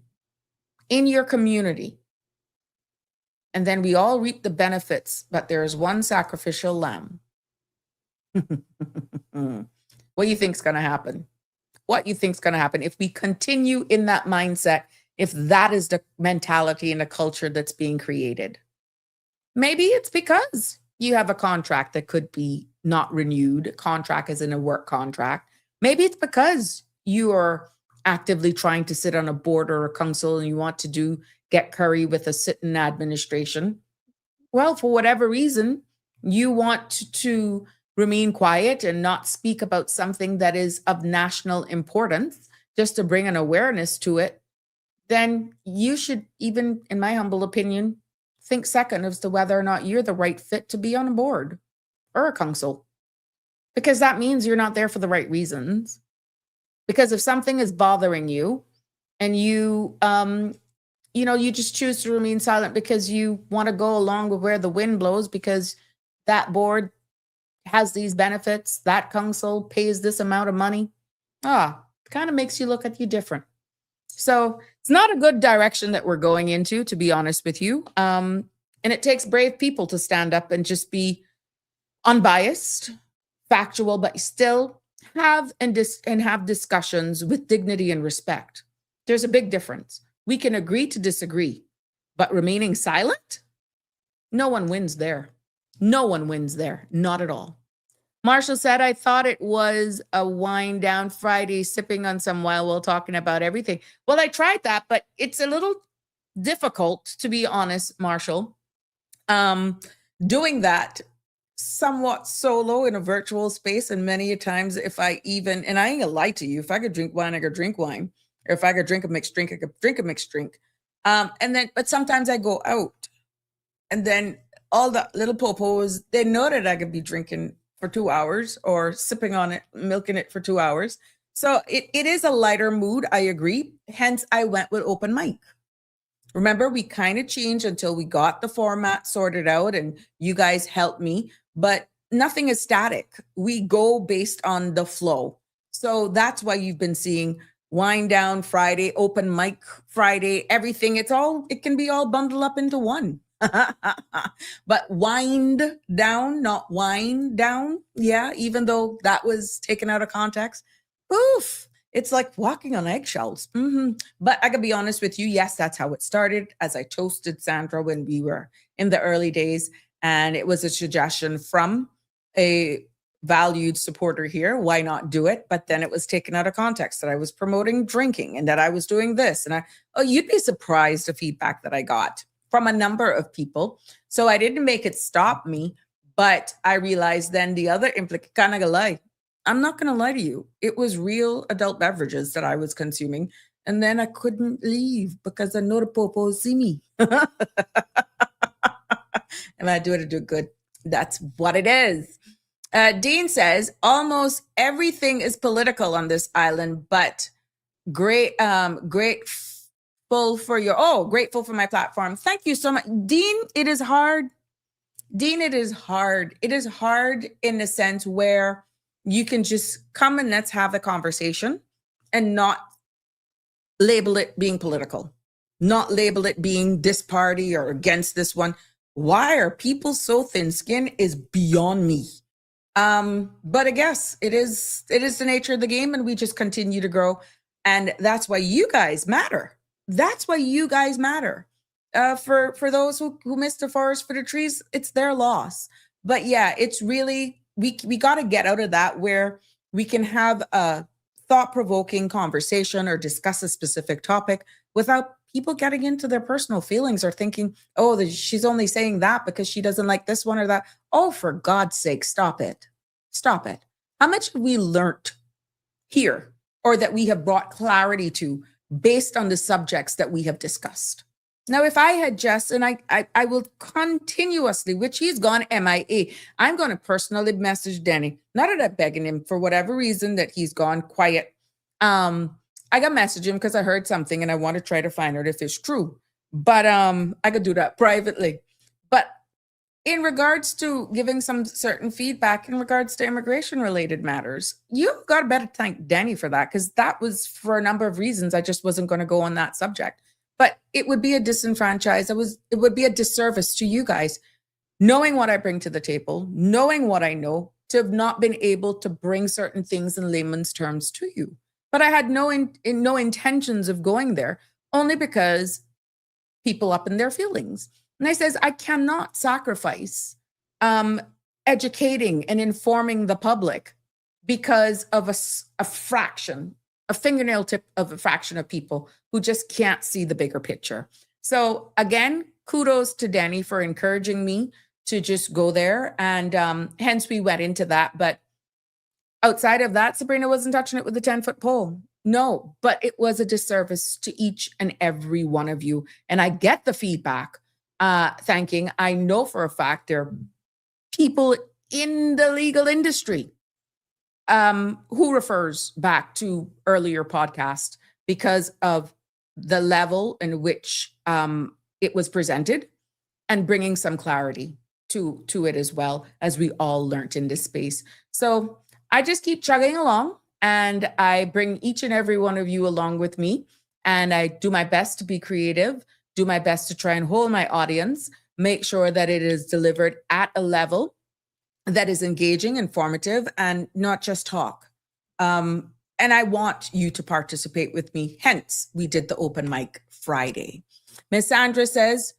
in your community, and then we all reap the benefits, but there is one sacrificial lamb. What do you think is going to happen? What you think is going to happen if we continue in that mindset, if that is the mentality and the culture that's being created? Maybe it's because You have a contract that could be not renewed. Contract is in a work contract. Maybe it's because you are actively trying to sit on a board or a council and you want to get curry with a sitting administration. Well, for whatever reason, you want to remain quiet and not speak about something that is of national importance, just to bring an awareness to it, then you should, even in my humble opinion, think second as to whether or not you're the right fit to be on a board or a council. Because that means you're not there for the right reasons. Because if something is bothering you and you just choose to remain silent because you want to go along with where the wind blows, because that board has these benefits, that council pays this amount of money, it kind of makes you look at you different. So it's not a good direction that we're going into, to be honest with you. And it takes brave people to stand up and just be unbiased, factual, but still have discussions with dignity and respect. There's a big difference. We can agree to disagree, but remaining silent, no one wins there. No one wins there, not at all. Marshall said, I thought it was a wind down Friday, sipping on some while talking about everything. Well, I tried that, but it's a little difficult, to be honest, Marshall. Doing that somewhat solo in a virtual space, and many a times and I ain't gonna lie to you, if I could drink wine, I could drink wine. Or if I could drink a mixed drink, I could drink a mixed drink. But sometimes I go out, and then all the little popos, they know that I could be drinking for 2 hours or sipping on it, milking it for 2 hours. So it is a lighter mood, I agree. Hence, I went with open mic. Remember, we kind of changed until we got the format sorted out and you guys helped me, but nothing is static. We go based on the flow. So that's why you've been seeing Wind Down Friday, Open Mic Friday, everything. It can be all bundled up into one. But wind down, not wind down. Yeah, even though that was taken out of context. Oof. It's like walking on eggshells. But I can be honest with you. Yes, that's how it started, as I toasted Sandra when we were in the early days. And it was a suggestion from a valued supporter here. Why not do it? But then it was taken out of context that I was promoting drinking and that I was doing this. And you'd be surprised the feedback that I got from a number of people. So I didn't make it stop me, but I realized then the other implication, I'm not going to lie to you. It was real adult beverages that I was consuming. And then I couldn't leave because I know the popos see me. And I do it good. That's what it is. Dean says, almost everything is political on this island, but grateful for my platform. Thank you so much. Dean, it is hard. Dean, it is hard. It is hard in the sense where you can just come and let's have a conversation and not label it being political, not label it being this party or against this one. Why are people so thin-skinned is beyond me. But I guess it is the nature of the game, and we just continue to grow. And that's why you guys matter. That's why you guys matter. For those who missed the forest for the trees, it's their loss. But yeah, it's really, we got to get out of that where we can have a thought-provoking conversation or discuss a specific topic without people getting into their personal feelings or thinking, oh, she's only saying that because she doesn't like this one or that. Oh, for God's sake, stop it. Stop it. How much have we learned here or that we have brought clarity to based on the subjects that we have discussed? Now, if I had just, and I will continuously, which he's gone MIA, I'm going to personally message Danny. Not that I'm begging him for whatever reason that he's gone quiet. I got message him because I heard something and I want to try to find out if it's true. But I could do that privately. But in regards to giving some certain feedback in regards to immigration related matters, you've got to better thank Danny for that, because that was for a number of reasons. I just wasn't going to go on that subject. But it would be a disenfranchise. It would be a disservice to you guys, knowing what I bring to the table, knowing what I know, to have not been able to bring certain things in layman's terms to you. But I had no intentions of going there, only because people up in their feelings. And I says, I cannot sacrifice educating and informing the public because of a fraction, a fingernail tip of a fraction of people who just can't see the bigger picture. So again, kudos to Danny for encouraging me to just go there. And hence we went into that. But outside of that, Sabrina wasn't touching it with a 10-foot pole. No, but it was a disservice to each and every one of you. And I get the feedback thanking. I know for a fact there are people in the legal industry who refers back to earlier podcast because of the level in which it was presented and bringing some clarity to it as well, as we all learned in this space. So I just keep chugging along and I bring each and every one of you along with me. And I do my best to be creative, do my best to try and hold my audience, make sure that it is delivered at a level that is engaging, informative, and not just talk. And I want you to participate with me. Hence, we did the open mic Friday. Miss Sandra says,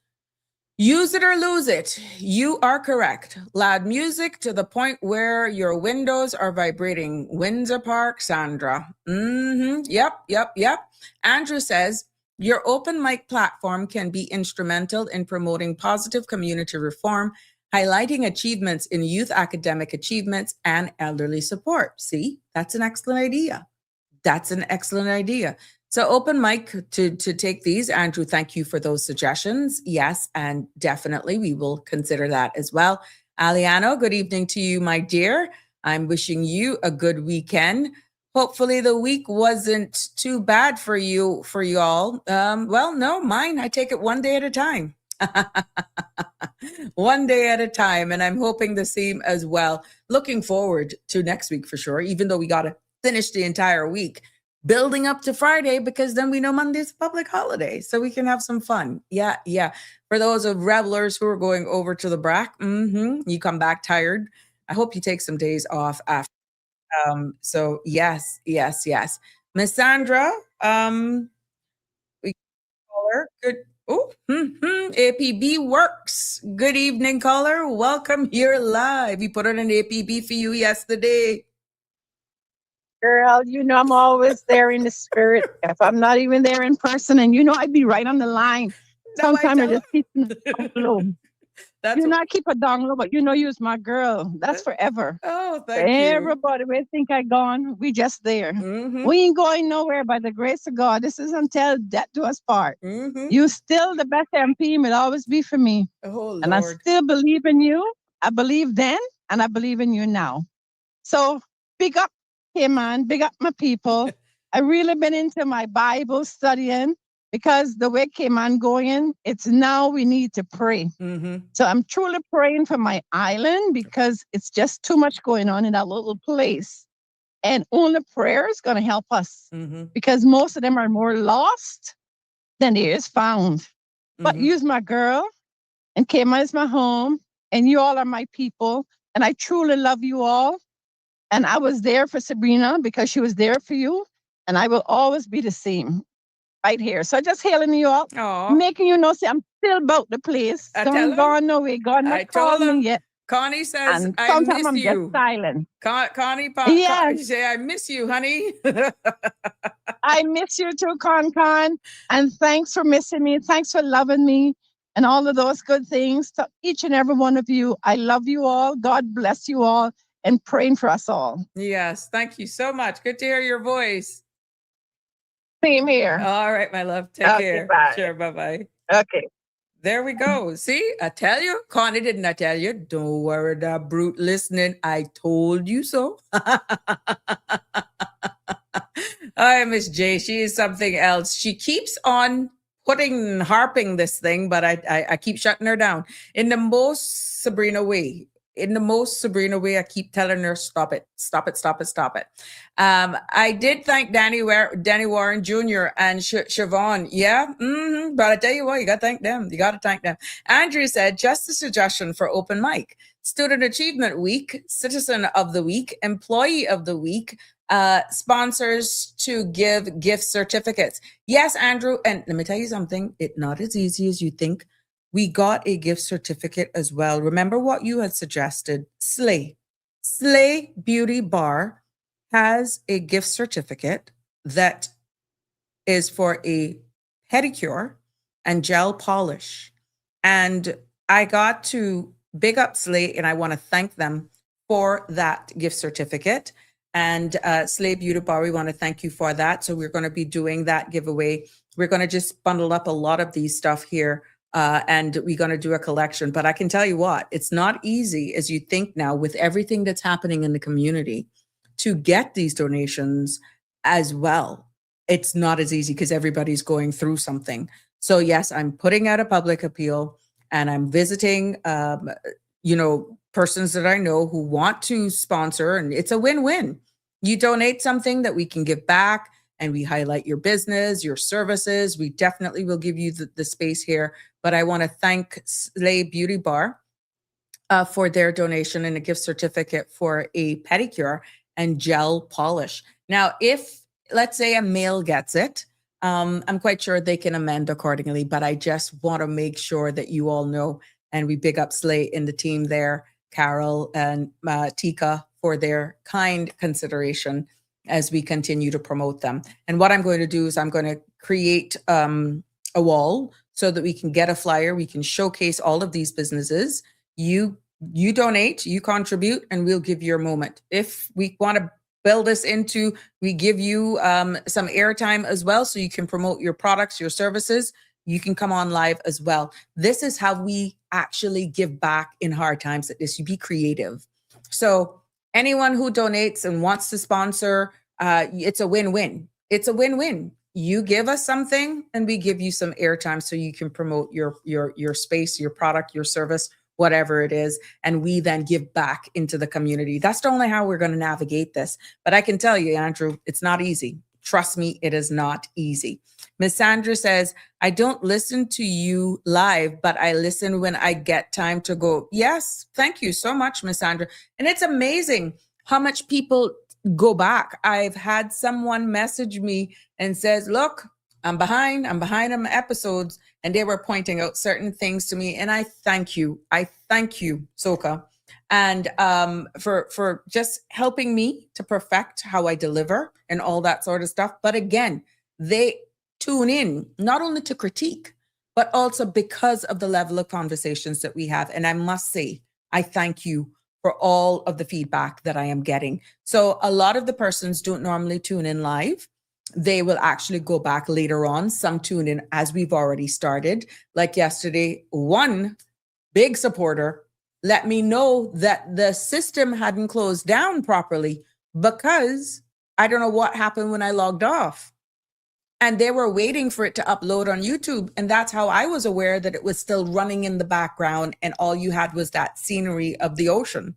use it or lose it. You are correct. Loud music to the point where your windows are vibrating. Windsor Park, Sandra. Yep. Andrew says, your open mic platform can be instrumental in promoting positive community reform, highlighting achievements in youth academic achievements and elderly support. See, that's an excellent idea. So open mic to take these. Andrew, thank you for those suggestions. Yes, and definitely we will consider that as well. Aliano, good evening to you, my dear. I'm wishing you a good weekend. Hopefully the week wasn't too bad for you all. Well, no, mine, I take it one day at a time. One day at a time. And I'm hoping the same as well. Looking forward to next week for sure, even though we got to finish the entire week. Building up to Friday, because then we know Monday's a public holiday, so we can have some fun. Yeah. For those of revelers who are going over to the BRAC, you come back tired. I hope you take some days off after. So yes. Miss Sandra, we call her. Good. Oh, APB works. Good evening, caller. Welcome here live. We put on an APB for you yesterday. Girl, you know I'm always there in the spirit. If I'm not even there in person, and you know I'd be right on the line. Sometimes I just keep it low. Not keep it down low, but you know you's my girl. That's forever. Oh, thank you. Everybody will think I gone. We just there. We ain't going nowhere by the grace of God. This is until death do us part. You still the best MP. Will always be for me. Oh, Lord. And I still believe in you. I believe then, and I believe in you now. So big up. Hey man, big up my people. I really been into my Bible studying because the way came on going, it's now we need to pray. So I'm truly praying for my island because it's just too much going on in that little place. And only prayer is going to help us because most of them are more lost than there is found. But you's my girl and Cayman is my home and you all are my people. And I truly love you all. And I was there for Sabrina because she was there for you. And I will always be the same right here. So just hailing you all, making you know, say I'm still about the place. Don't go nowhere. God not called me yet. Connie says, and I miss I'm you. Just silent. Connie, yes. Say, I miss you, honey. I miss you too, Con. And thanks for missing me. Thanks for loving me. And all of those good things to each and every one of you. I love you all. God bless you all. And praying for us all. Yes, thank you so much. Good to hear your voice. Same here. All right, my love. Take care. Bye. Sure, bye-bye. Okay. There we go. See, I tell you, Connie, didn't I tell you? Don't worry, that brute listening. I told you so. I Miss J. She is something else. She keeps on harping this thing, but I keep shutting her down in the most Sabrina way. I keep telling her, stop it. I did thank Danny Warren Jr. and Siobhan. Yeah, but I tell you what, you got to thank them. Andrew said, just a suggestion for open mic. Student Achievement Week, Citizen of the Week, Employee of the Week, sponsors to give gift certificates. Yes, Andrew, and let me tell you something. It's not as easy as you think we got a gift certificate as well. Remember what you had suggested? Slay Beauty Bar has a gift certificate that is for a pedicure and gel polish. And I got to big up Slay, and I want to thank them for that gift certificate. And Slay Beauty Bar, we want to thank you for that. So we're going to be doing that giveaway. We're going to just bundle up a lot of these stuff here, and we're going to do a collection. But I can tell you what, it's not easy as you think now with everything that's happening in the community to get these donations as well. It's not as easy because everybody's going through something. So yes, I'm putting out a public appeal, and I'm visiting, persons that I know who want to sponsor, and it's a win-win. You donate something that we can give back, and we highlight your business, your services. We definitely will give you the space here. But I want to thank Slay Beauty Bar for their donation and a gift certificate for a pedicure and gel polish. Now, if let's say a male gets it, I'm quite sure they can amend accordingly, but I just want to make sure that you all know, and we big up Slay in the team there, Carol and Tika, for their kind consideration as we continue to promote them. And what I'm going to do is I'm going to create a wall so that we can get a flyer, we can showcase all of these businesses. You donate, you contribute, and we'll give you a moment. If we want to build this into, we give you some airtime as well, so you can promote your products, your services. You can come on live as well. This is how we actually give back in hard times like this. You be creative. So anyone who donates and wants to sponsor, it's a win-win. It's a win-win. You give us something, and we give you some airtime so you can promote your space, your product, your service, whatever it is, and we then give back into the community. That's the only how we're going to navigate this. But I can tell you, Andrew, it's not easy. Trust me, it is not easy. Miss Sandra says, I don't listen to you live, but I listen when I get time to go. Yes, thank you so much, Miss Sandra. And it's amazing how much people go back. I've had someone message me and says, look, I'm behind on my episodes, and they were pointing out certain things to me. And I thank you, Soka, and for just helping me to perfect how I deliver and all that sort of stuff. But again, they tune in not only to critique, but also because of the level of conversations that we have. And I must say, I thank you for all of the feedback that I am getting. So a lot of the persons don't normally tune in live. They will actually go back later on. Some tune in as we've already started. Like yesterday, one big supporter let me know that the system hadn't closed down properly because I don't know what happened when I logged off. And they were waiting for it to upload on YouTube. And that's how I was aware that it was still running in the background, and all you had was that scenery of the ocean.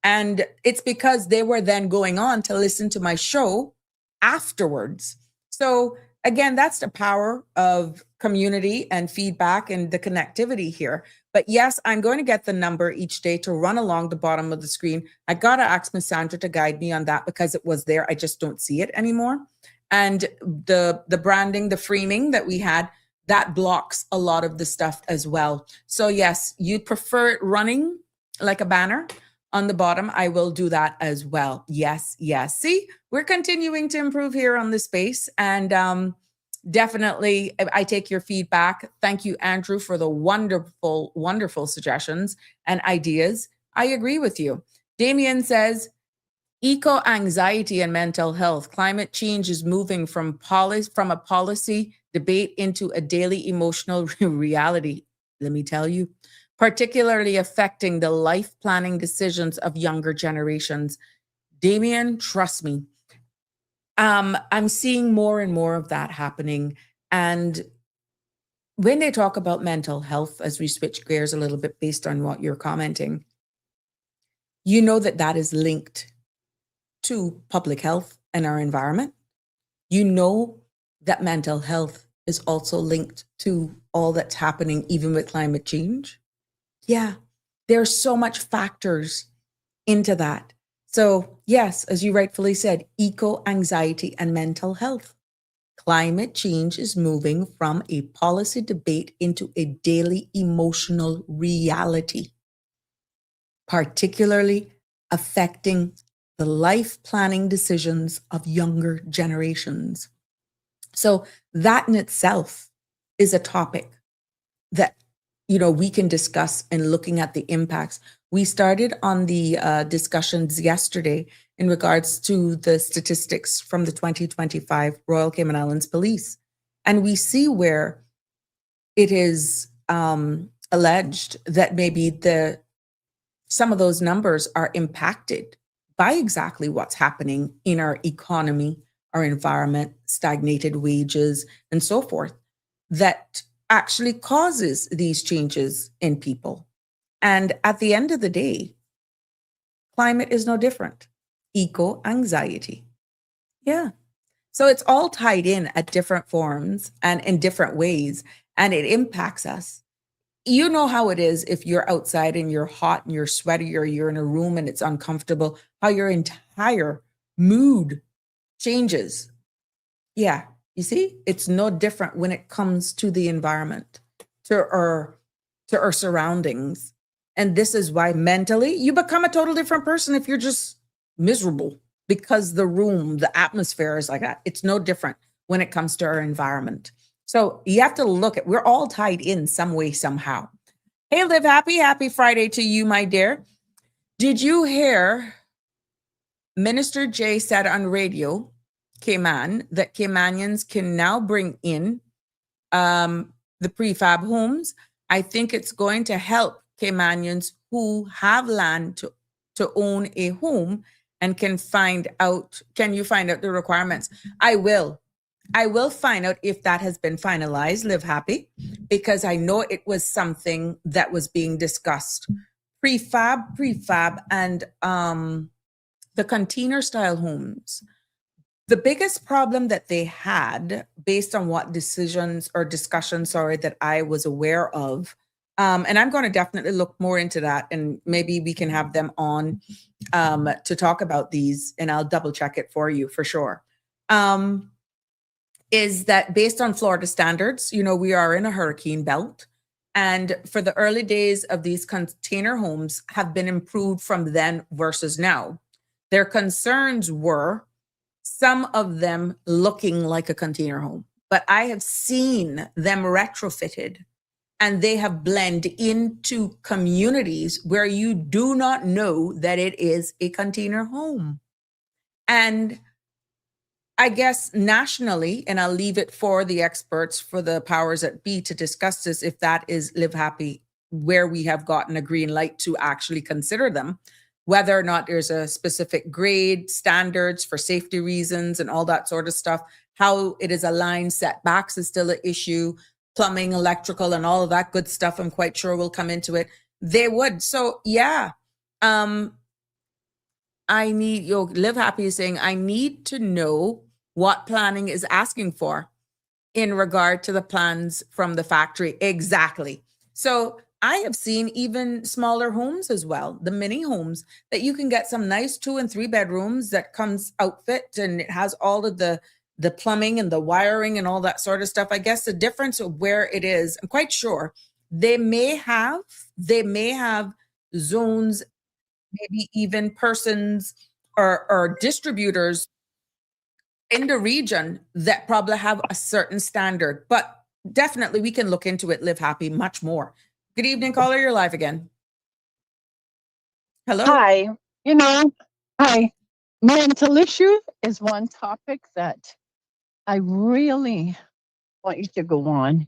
And it's because they were then going on to listen to my show afterwards. So again, that's the power of community and feedback and the connectivity here. But yes, I'm going to get the number each day to run along the bottom of the screen. I got to ask Miss Sandra to guide me on that because it was there. I just don't see it anymore. And the branding, the framing that we had, that blocks a lot of the stuff as well. So yes, you'd prefer it running like a banner on the bottom. I will do that as well. Yes. See, we're continuing to improve here on the space. And definitely, I take your feedback. Thank you, Andrew, for the wonderful, wonderful suggestions and ideas. I agree with you. Damien says, eco-anxiety and mental health. Climate change is moving from a policy debate into a daily emotional reality. Let me tell you, particularly affecting the life planning decisions of younger generations. Damien, trust me, I'm seeing more and more of that happening. And when they talk about mental health, as we switch gears a little bit based on what you're commenting, you know that is linked to public health and our environment. You know that mental health is also linked to all that's happening, even with climate change. Yeah, there's so much factors into that. So yes, as you rightfully said, eco-anxiety and mental health. climate change is moving from a policy debate into a daily emotional reality, particularly affecting the life planning decisions of younger generations. So that in itself is a topic that we can discuss in looking at the impacts. We started on the discussions yesterday in regards to the statistics from the 2025 Royal Cayman Islands Police, and we see where it is alleged that maybe some of those numbers are impacted by exactly what's happening in our economy, our environment, stagnated wages, and so forth, that actually causes these changes in people. And at the end of the day, climate is no different. Eco anxiety. Yeah. So it's all tied in at different forms and in different ways, and it impacts us. You know how it is if you're outside and you're hot and you're sweaty, or you're in a room and it's uncomfortable, how your entire mood changes. Yeah. You see, it's no different when it comes to the environment, to our surroundings. And this is why mentally you become a total different person if you're just miserable, because the room, the atmosphere is like that. It's no different when it comes to our environment. So you have to look at, we're all tied in some way, somehow. Hey, Live Happy. Happy Friday to you, my dear. Did you hear Minister Jay said on radio, Cayman, that Caymanians can now bring in the prefab homes? I think it's going to help Caymanians who have land to own a home, and can you find out the requirements? I will find out if that has been finalized, Live Happy, because I know it was something that was being discussed. Prefab and the container style homes. The biggest problem that they had, based on what discussions that I was aware of, and I'm going to definitely look more into that, and maybe we can have them on to talk about these, and I'll double check it for you for sure. Is that based on Florida standards? We are in a hurricane belt, and for the early days of these container homes have been improved from then versus now. Their concerns were some of them looking like a container home, but I have seen them retrofitted, and they have blended into communities where you do not know that it is a container home. And I guess nationally, and I'll leave it for the experts, for the powers that be, to discuss this, if that is Live Happy, where we have gotten a green light to actually consider them, whether or not there's a specific grade, standards for safety reasons and all that sort of stuff, how it is aligned, setbacks is still an issue, plumbing, electrical, and all of that good stuff. I'm quite sure we'll come into it. They would. So yeah, I need, Live Happy is saying, I need to know what planning is asking for in regard to the plans from the factory. Exactly. So I have seen even smaller homes as well, the mini homes, that you can get some nice 2 and 3 bedrooms that comes outfit, and it has all of the plumbing and the wiring and all that sort of stuff. I guess the difference of where it is, I'm quite sure they may have zones, maybe even persons or distributors in the region that probably have a certain standard, but definitely we can look into it, Live Happy, much more. Good evening, caller. You're live again. Hello. Hi. Hi. Mental issue is one topic that I really want you to go on.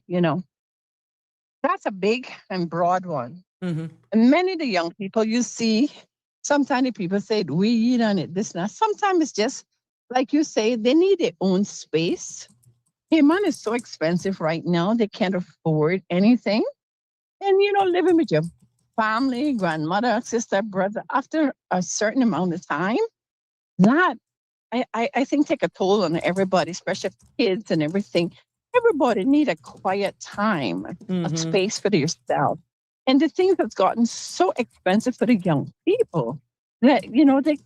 That's a big and broad one. Mm-hmm. And many of the young people you see, sometimes the people say weed and it, this and that. Sometimes it's just, like you say, they need their own space. Cayman is so expensive right now, they can't afford anything. And, living with your family, grandmother, sister, brother, after a certain amount of time, that, I think, take a toll on everybody, especially kids and everything. Everybody need a quiet time, a space for yourself. And the things have gotten so expensive for the young people that,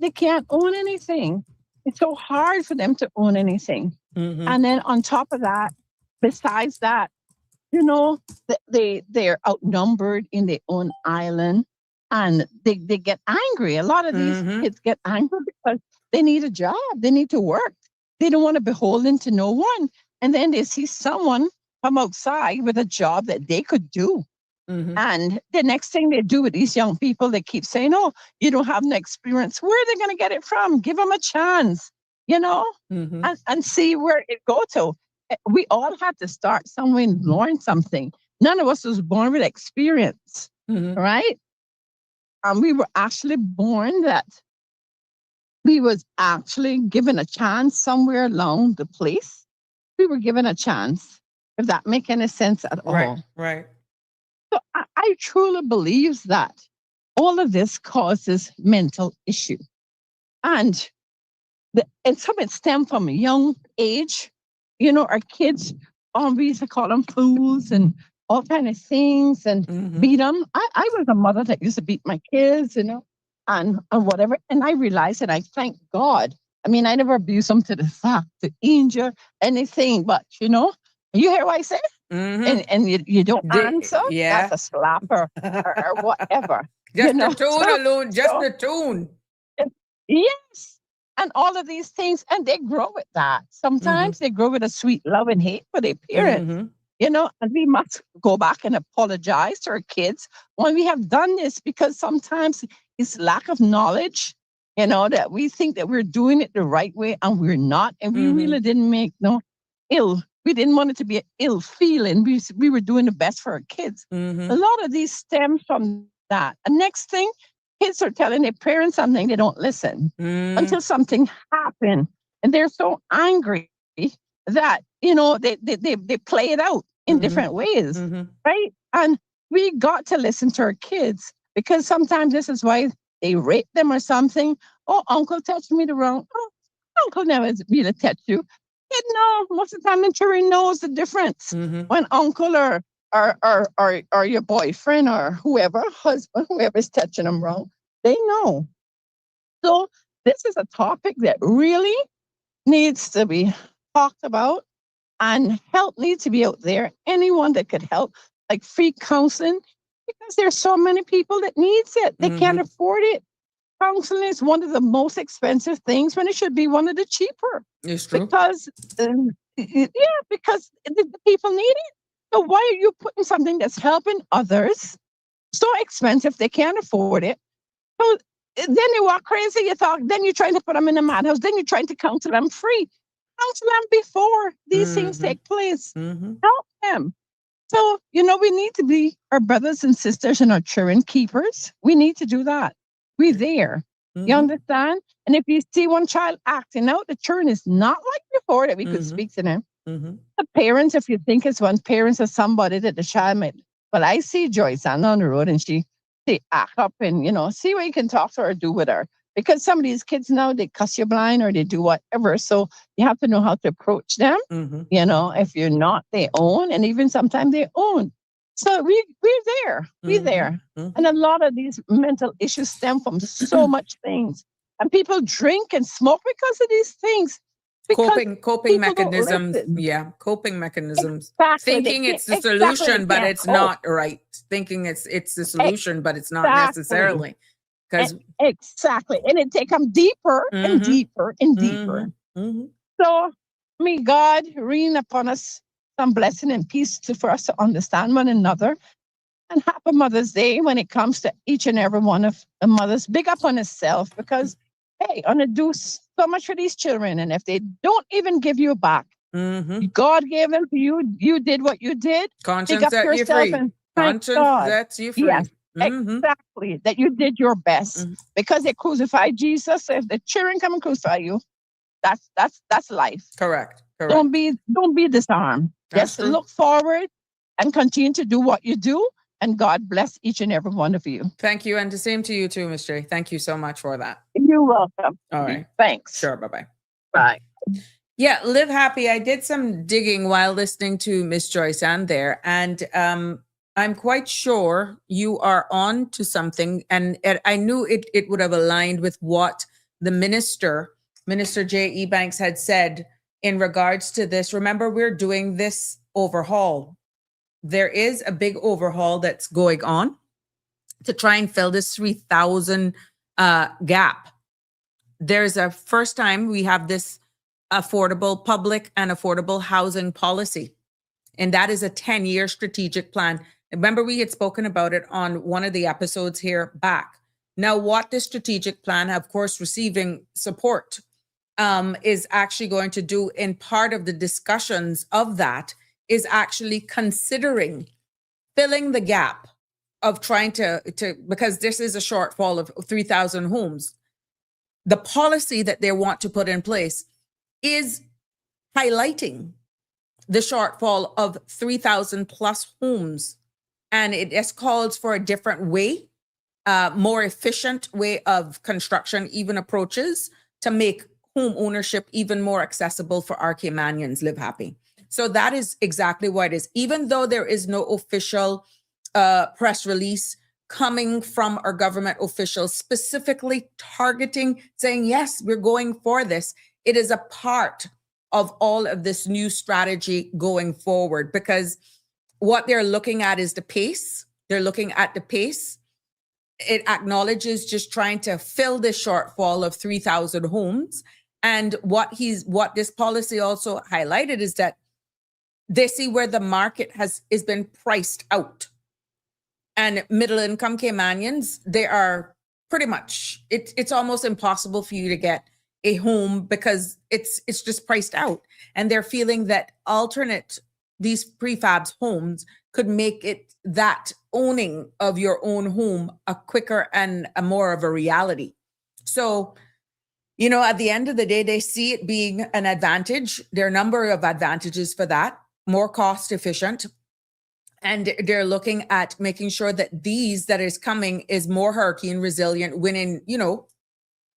they can't own anything. It's so hard for them to own anything. Mhm. And then on top of that, besides that, you know, they're outnumbered in their own island, and they get angry. A lot of these Mhm. kids get angry because they need a job, they need to work. They don't want to be beholden to no one. And then they see someone come outside with a job that they could do. Mhm. And the next thing they do with these young people, they keep saying, "Oh, you don't have an experience." Where are they going to get it from? Give them a chance, you know, Mhm. and see where it go to. We all had to start somewhere and learn something. None of us was born with experience, Mhm. right? And we were actually born that we was actually given a chance somewhere along the place. We were given a chance, if that make any sense at Right. all. Right. So I truly believe that all of this causes mental issue. And and some of it stem from a young age. You know, our kids, we used to call them fools and all kind of things and Mhm. beat them. I was a mother that used to beat my kids, you know, and whatever. And I realized, and I thank God. I mean, I never abused them to the fact, to injure anything, but you know, you hear what I say? Mhm. And you don't answer, Yeah. that's a slap or whatever. You Just the know, tune alone. Just so the tune. yes. And all of these things, and they grow with that. Mhm. Sometimes they grow with a sweet love and hate for their parents, Mhm. you know, and we must go back and apologize to our kids when we have done this, because sometimes it's lack of knowledge, you know, that we think that we're doing it the right way and we're not. And we Mhm. really didn't make no ill. We didn't want it to be an ill feeling. We were doing the best for our kids. A Mhm. lot of these stem from that. And next thing, kids are telling their parents something, they don't listen Mhm. until something happened. And they're so angry that, you know, they play it out in Mhm. different ways, Mhm. right? And we got to listen to our kids, because sometimes this is why they rape them or something. Oh, uncle touched me the wrong. Oh, uncle never really touched you. Kid, no, most of the time the children knows the difference Mhm. when uncle or your boyfriend or whoever, husband, whoever is touching them wrong. They know. So this is a topic that really needs to be talked about, and help needs to be out there. Anyone that could help, like free counseling, because there's so many people that needs it. They can't Mhm. afford it. Counseling is one of the most expensive things when it should be one of the cheaper, It's true. because yeah, because the people need it. So why are you putting something that's helping others so expensive they can't afford it? So then you walk crazy. You thought, then you're trying to put them in a madhouse. Then you're trying to counsel them free. Counsel them before these things Mhm. take place. Mhm. Help them. So, you know, we need to be our brothers and sisters and our children keepers. We need to do that. We're there. You Mhm. understand? And if you see one child acting out, the children is not like before that we could Mhm. speak to them. Mhm. The parents, if you think it's one, parents or somebody that the child might. But I see Joyce on the road and she act up, and you know, see what you can talk to her or do with her. Because some of these kids now, they cuss you blind or they do whatever. So you have to know how to approach them. Mhm. You know, if you're not their own, and even sometimes their own. So we're there. We're Mhm. there. And Mhm. a lot of these mental issues stem from so much things. And people drink and smoke because of these things. Because Coping people don't mechanisms. listen. Yeah, coping mechanisms. Exactly. They Thinking can't, it's the exactly. They solution, but can't it's cope. not right. Thinking it's the solution, but it's not Exactly. necessarily. Because Exactly. And it take them deeper and mhm. deeper and deeper. Mhm. Mhm. So may God rain upon us some blessing and peace for us to understand one another. And happy Mother's Day when it comes to each and every one of the mothers. Big up on herself, because, hey, I'm going to do so much for these children. And if they don't even give you back, Mhm. God gave them to you. You did what you did. Big Conscience up set you yourself free. and thank Conscience God. sets you Yes, free. Mhm. exactly. That you did your best, Mhm. because they crucified Jesus. If the children come and crucify you, that's life. Correct. Don't Correct. be disarmed. That's Just true. look forward and continue to do what you do. And God bless each and every one of you. Thank you, and the same to you too, Miss J. Thank you so much for that. You're welcome. All right. Thanks. Sure. Bye bye. Bye. Yeah, live happy. I did some digging while listening to Miss Joyce Ann there, and I'm quite sure you are on to something. And I knew it would have aligned with what the minister Minister J.E. Banks had said in regards to this, remember, we're doing this overhaul. There is a big overhaul that's going on to try and fill this 3,000 gap. There's a first time we have this affordable public and affordable housing policy. And that is a 10-year strategic plan. Remember, we had spoken about it on one of the episodes here back. Now, what this strategic plan, of course, receiving support, is actually going to do in part of the discussions of that is actually considering filling the gap of trying to because this is a shortfall of 3,000 homes. The policy that they want to put in place is highlighting the shortfall of 3,000 plus homes. And it just calls for a different way, more efficient way of construction, even approaches to make home ownership even more accessible for our Caymanians. Live happy. So that is exactly what it is. Even though there is no official press release coming from our government officials specifically targeting, saying, yes, we're going for this, it is a part of all of this new strategy going forward, because what they're looking at is the pace. They're looking at the pace. It acknowledges just trying to fill this shortfall of 3,000 homes. And what this policy also highlighted is that they see where the market has been priced out. And middle income Caymanians, they are pretty much, it's almost impossible for you to get a home because it's just priced out. And they're feeling that these prefabs homes could make it that owning of your own home a quicker and a more of a reality. So, at the end of the day, they see it being an advantage. There are a number of advantages for that, more cost efficient. And they're looking at making sure that that is coming is more hurricane resilient when they're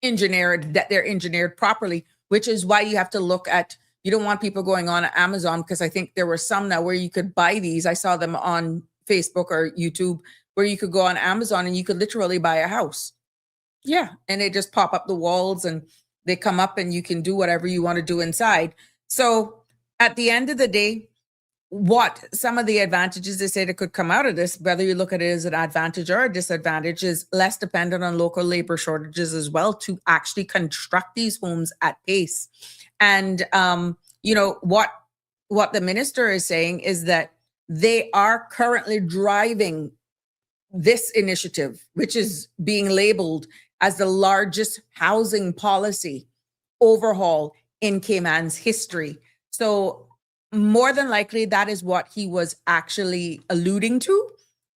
engineered properly, which is why you have to look at, you don't want people going on Amazon, because I think there were some now where you could buy these. I saw them on Facebook or YouTube where you could go on Amazon and you could literally buy a house. Yeah. And they just pop up the walls and they come up and you can do whatever you want to do inside. So at the end of the day, what some of the advantages they say that could come out of this, whether you look at it as an advantage or a disadvantage, is less dependent on local labor shortages as well to actually construct these homes at pace. And, what the minister is saying is that they are currently driving this initiative, which is being labeled as the largest housing policy overhaul in Cayman's history. So more than likely, that is what he was actually alluding to,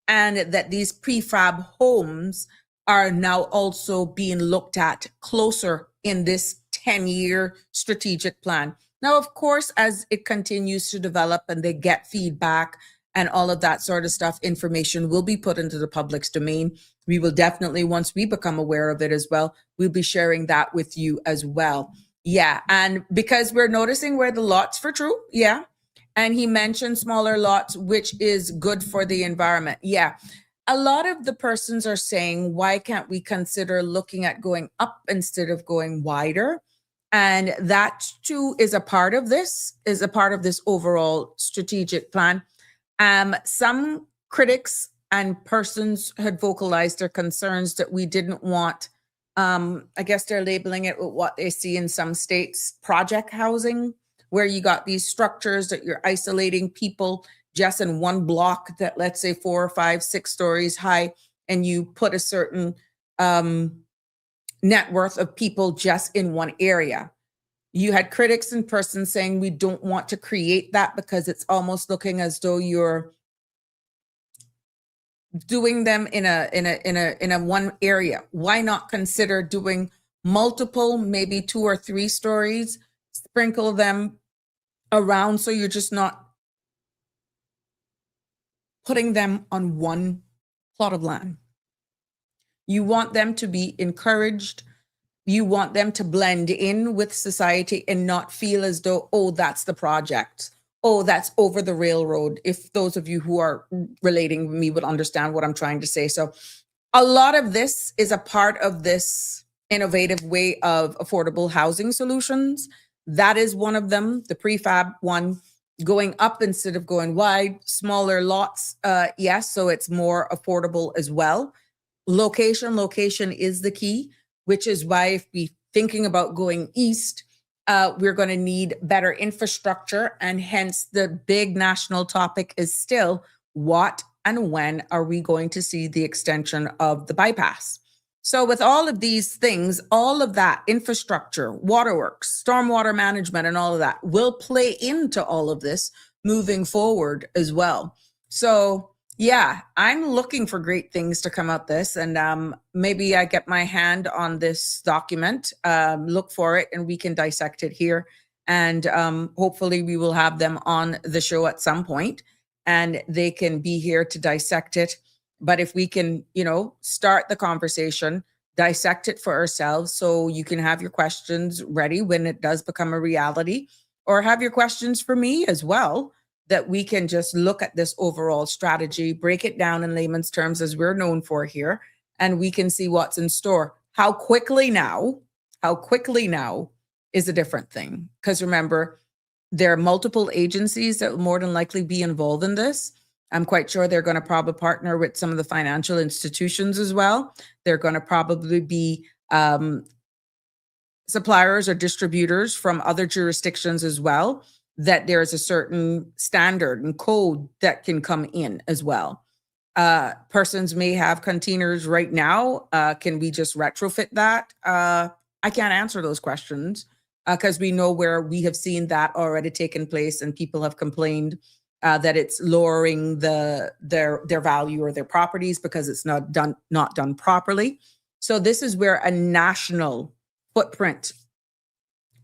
and that these prefab homes are now also being looked at closer in this 10-year strategic plan. Now, of course, as it continues to develop and they get feedback and all of that sort of stuff, information will be put into the public's domain. We will definitely, once we become aware of it as well, we'll be sharing that with you as well. Yeah. And because we're noticing where the lots for true. Yeah. And he mentioned smaller lots, which is good for the environment. Yeah. A lot of the persons are saying, why can't we consider looking at going up instead of going wider? And that too is a part of this overall strategic plan. Some critics and persons had vocalized their concerns that we didn't want, I guess they're labeling it with what they see in some states, project housing, where you got these structures that you're isolating people just in one block that, let's say 4 or 5, 6 stories high, and you put a certain net worth of people just in one area. You had critics and persons saying we don't want to create that because it's almost looking as though you're doing them in a one area. Why not consider doing multiple, maybe 2 or 3 stories, sprinkle them around so you're just not putting them on one plot of land. You want them to be encouraged. You want them to blend in with society and not feel as though, oh, that's the project. Oh, that's over the railroad. If those of you who are relating with me would understand what I'm trying to say. So a lot of this is a part of this innovative way of affordable housing solutions. That is one of them, the prefab one, going up instead of going wide, smaller lots, yes, so it's more affordable as well. Location is the key, which is why if we thinking about going east, we're going to need better infrastructure, and hence the big national topic is still what and when are we going to see the extension of the bypass? So with all of these things, all of that infrastructure, waterworks, stormwater management, and all of that will play into all of this moving forward as well. So yeah, I'm looking for great things to come out this, and maybe I get my hand on this document, look for it, and we can dissect it here. And hopefully we will have them on the show at some point, and they can be here to dissect it. But if we can, start the conversation, dissect it for ourselves, so you can have your questions ready when it does become a reality, or have your questions for me as well, that we can just look at this overall strategy, break it down in layman's terms as we're known for here, and we can see what's in store. How quickly now is a different thing. Because remember, there are multiple agencies that will more than likely be involved in this. I'm quite sure they're going to probably partner with some of the financial institutions as well. They're going to probably be suppliers or distributors from other jurisdictions as well, that there's a certain standard and code that can come in as well. Persons may have containers right now. Can we just retrofit that? I can't answer those questions because we know where we have seen that already taken place, and people have complained that it's lowering their value or their properties because it's not done properly. So this is where a national footprint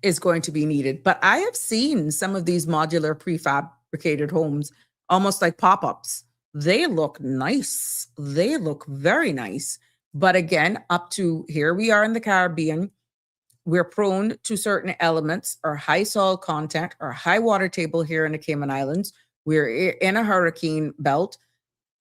is going to be needed. But I have seen some of these modular prefabricated homes, almost like pop-ups. They look nice. They look very nice. But again, up to here we are in the Caribbean, we're prone to certain elements, or high soil content, or high water table here in the Cayman Islands. We're in a hurricane belt.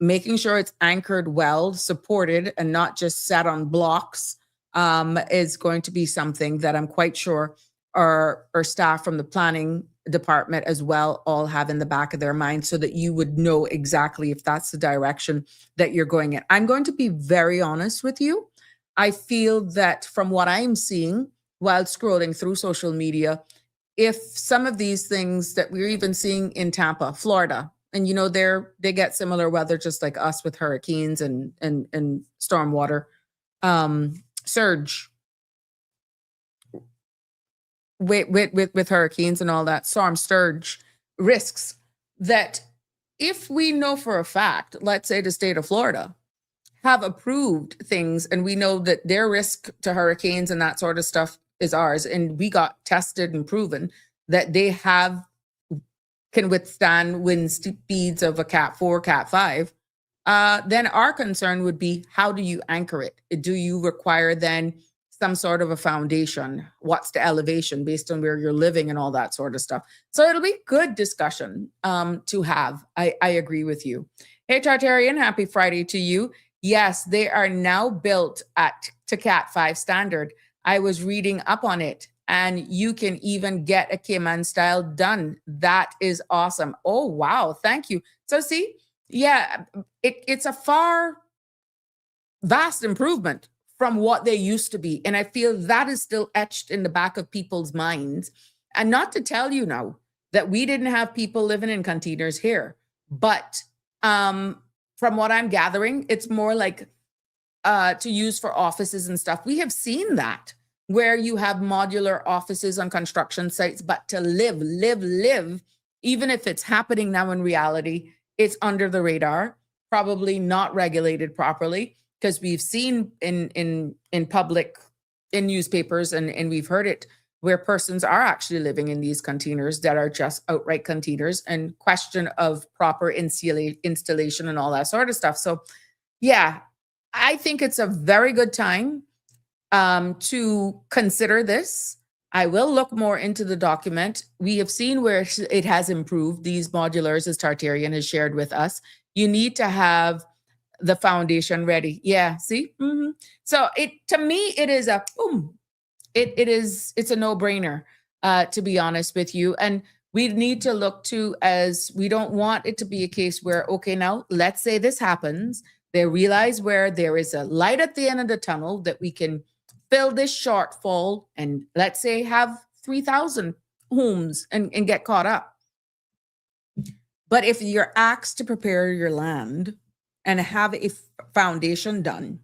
Making sure it's anchored well, supported, and not just set on blocks is going to be something that I'm quite sure our staff from the planning department as well all have in the back of their mind, so that you would know exactly if that's the direction that you're going in. I'm going to be very honest with you. I feel that from what I'm seeing while scrolling through social media, if some of these things that we're even seeing in Tampa, Florida, and they get similar weather just like us with hurricanes and stormwater surge with hurricanes and all that, storm surge risks, that if we know for a fact, let's say the state of Florida have approved things, and we know that their risk to hurricanes and that sort of stuff is ours, and we got tested and proven that they can withstand wind speeds of a Cat 4, Cat 5, then our concern would be, how do you anchor it? Do you require then some sort of a foundation? What's the elevation based on where you're living and all that sort of stuff? So it'll be good discussion to have. I agree with you. Hey, Tartarian, happy Friday to you. Yes, they are now built to Cat 5 standard. I was reading up on it, and you can even get a Cayman style done. That is awesome. Oh, wow. Thank you. So see, yeah, it's a vast improvement from what they used to be. And I feel that is still etched in the back of people's minds. And not to tell you now that we didn't have people living in containers here, but from what I'm gathering, it's more like to use for offices and stuff. We have seen that, where you have modular offices on construction sites, but to live, even if it's happening now in reality, it's under the radar, probably not regulated properly, because we've seen in public, in newspapers, and we've heard it, where persons are actually living in these containers that are just outright containers, and question of proper installation and all that sort of stuff. So yeah, I think it's a very good time to consider this. I will look more into the document. We have seen where it has improved, these modulars, as Tartarian has shared with us. You need to have the foundation ready. Yeah, see? So to me, it is a boom. It's a no-brainer, to be honest with you. And we need to look to, as we don't want it to be a case where, okay, now let's say this happens. They realize where there is a light at the end of the tunnel, that we can fill this shortfall and let's say have 3,000 homes and get caught up. But if you're asked to prepare your land and have a foundation done,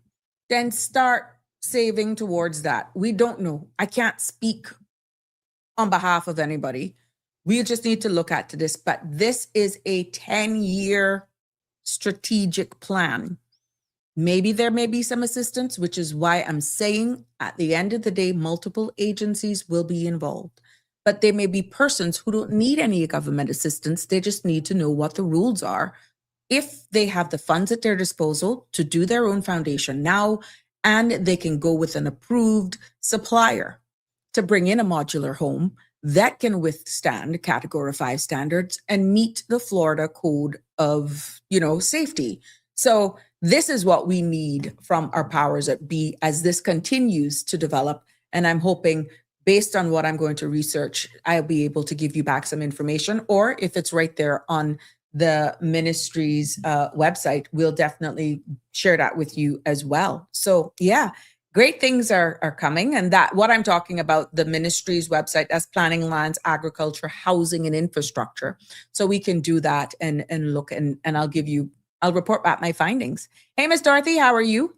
then start saving towards that. We don't know. I can't speak on behalf of anybody. We just need to look at this. But this is a 10-year strategic plan. Maybe there may be some assistance, which is why I'm saying at the end of the day, multiple agencies will be involved. But there may be persons who don't need any government assistance. They just need to know what the rules are. If they have the funds at their disposal to do their own foundation now, and they can go with an approved supplier to bring in a modular home that can withstand Category 5 standards and meet the Florida Code of, safety. So this is what we need from our powers that be as this continues to develop. And I'm hoping, based on what I'm going to research, I'll be able to give you back some information, or if it's right there on the ministry's website, we'll definitely share that with you as well. So yeah, great things are coming. And that what I'm talking about, the ministry's website, that's planning, lands, agriculture, housing, and infrastructure. So we can do that and look, and I'll report back my findings. Hey, Miss Dorothy, how are you?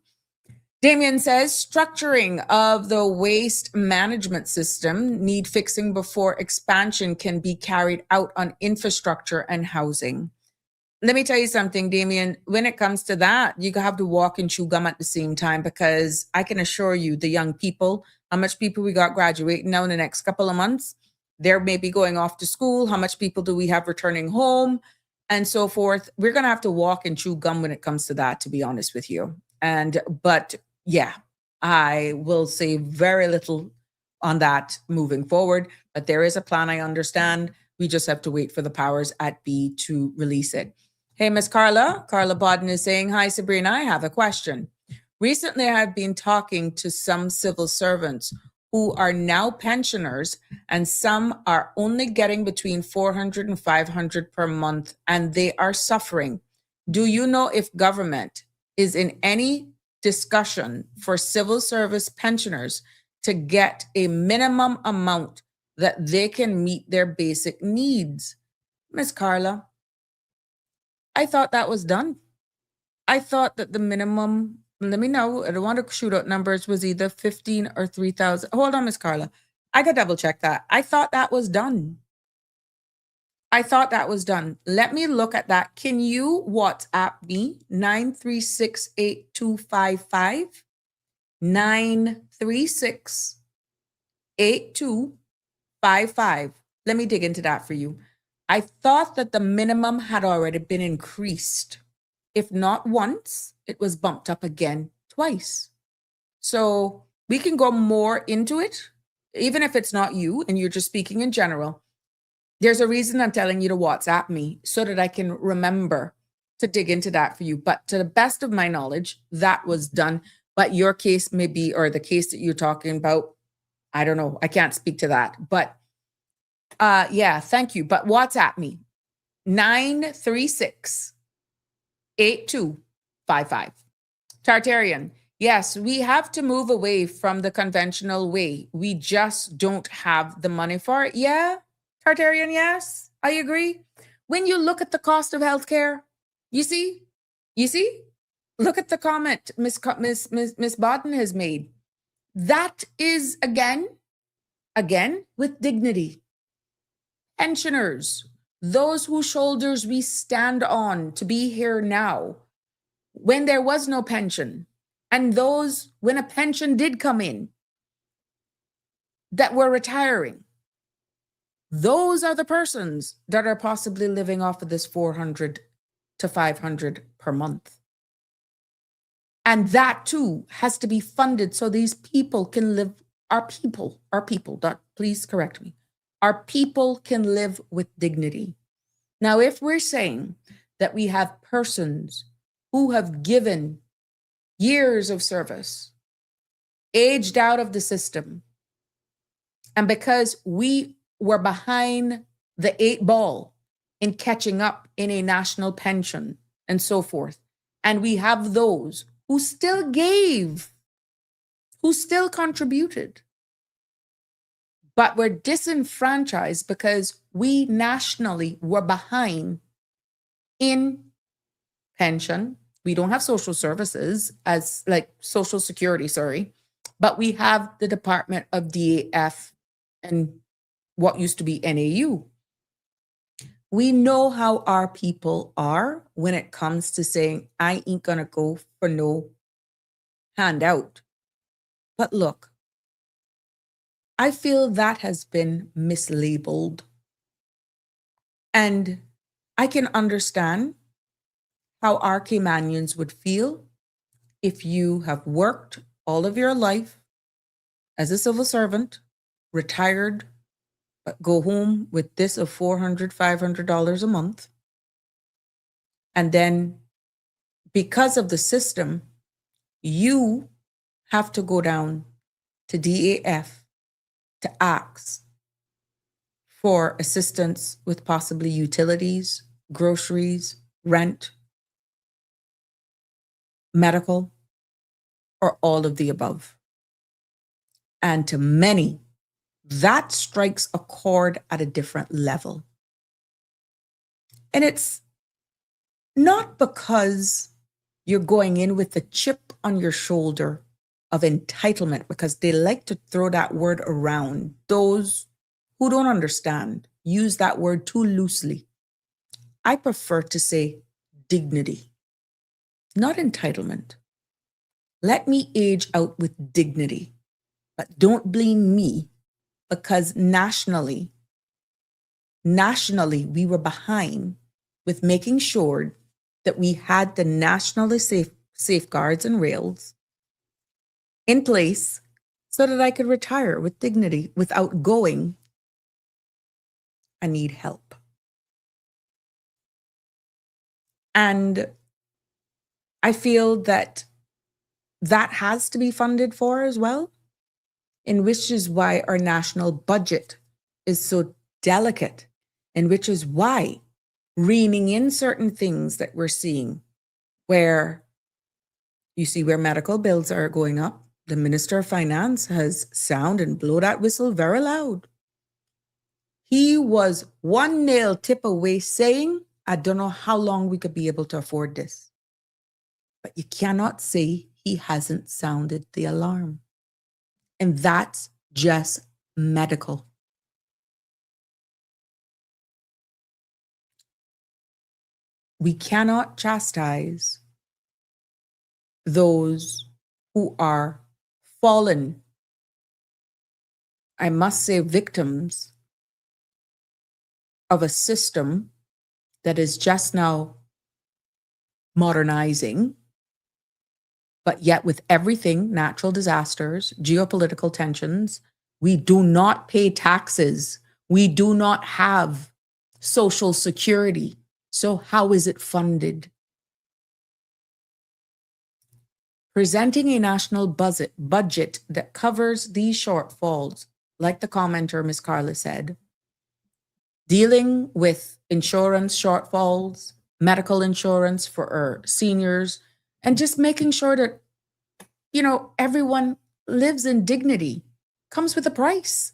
Damien says, structuring of the waste management system need fixing before expansion can be carried out on infrastructure and housing. Let me tell you something, Damien, when it comes to that, you have to walk and chew gum at the same time, because I can assure you, the young people, how much people we got graduating now in the next couple of months, they're maybe going off to school. How much people do we have returning home and so forth? We're going to have to walk and chew gum when it comes to that, to be honest with you. But yeah, I will say very little on that moving forward, but there is a plan, I understand. We just have to wait for the powers at be to release it. Hey, Miss Carla Bodden is saying, hi, Sabrina, I have a question. Recently, I have been talking to some civil servants who are now pensioners, and some are only getting between $400 and $500 per month, and they are suffering. Do you know if government is in any discussion for civil service pensioners to get a minimum amount that they can meet their basic needs? Miss Carla, I thought that was done. I thought that the minimum, let me know, I don't want to shoot out numbers, was either 15 or 3,000. Hold on, Miss Carla. I got double check that. I thought that was done. Let me look at that. Can you WhatsApp me 936-8255? 936-8255. Let me dig into that for you. I thought that the minimum had already been increased. If not once, it was bumped up again twice. So we can go more into it, even if it's not you and you're just speaking in general. There's a reason I'm telling you to WhatsApp me so that I can remember to dig into that for you. But to the best of my knowledge, that was done. But your case may be, or the case that you're talking about, I don't know. I can't speak to that. But yeah, thank you. But WhatsApp me 936-8255. Tartarian, yes, we have to move away from the conventional way. We just don't have the money for it. Yeah. Tartarian, yes, I agree. When you look at the cost of healthcare, you see, look at the comment Miss Bodden has made. That is again, with dignity. Pensioners, those whose shoulders we stand on to be here now, when there was no pension, and those when a pension did come in that were retiring. Those are the persons that are possibly living off of this $400 to $500 per month. And that too has to be funded so these people can live, our people, please correct me. Our people can live with dignity. Now, if we're saying that we have persons who have given years of service, aged out of the system, and because we were behind the 8 ball in catching up in a national pension and so forth, and we have those who still gave, who still contributed, but were disenfranchised because we nationally were behind in pension. We don't have social services as like social security, sorry, but we have the Department of DAF and what used to be NAU. We know how our people are when it comes to saying, I ain't gonna go for no handout. But look, I feel that has been mislabeled. And I can understand how our Caymanians would feel if you have worked all of your life as a civil servant, retired, but go home with this of $400, $500 a month. And then because of the system, you have to go down to DAF to ask for assistance with possibly utilities, groceries, rent, medical, or all of the above. And to many, that strikes a chord at a different level. And it's not because you're going in with the chip on your shoulder of entitlement, because they like to throw that word around. Those who don't understand use that word too loosely. I prefer to say dignity, not entitlement. Let me age out with dignity, but don't blame me because nationally, we were behind with making sure that we had the national safeguards and rails in place so that I could retire with dignity without going, I need help. And I feel that that has to be funded for as well, and which is why our national budget is so delicate, and which is why reining in certain things that we're seeing, where you see where medical bills are going up, the Minister of Finance has sound and blow that whistle very loud. He was one nail tip away saying, I don't know how long we could be able to afford this. But you cannot say he hasn't sounded the alarm. And that's just medical. We cannot chastise those who are fallen, I must say, victims of a system that is just now modernizing, but yet with everything, natural disasters, geopolitical tensions, we do not pay taxes. We do not have social security. So how is it funded? Presenting a national budget that covers these shortfalls, like the commenter, Ms. Carla said, dealing with insurance shortfalls, medical insurance for our seniors, and just making sure that, everyone lives in dignity, comes with a price.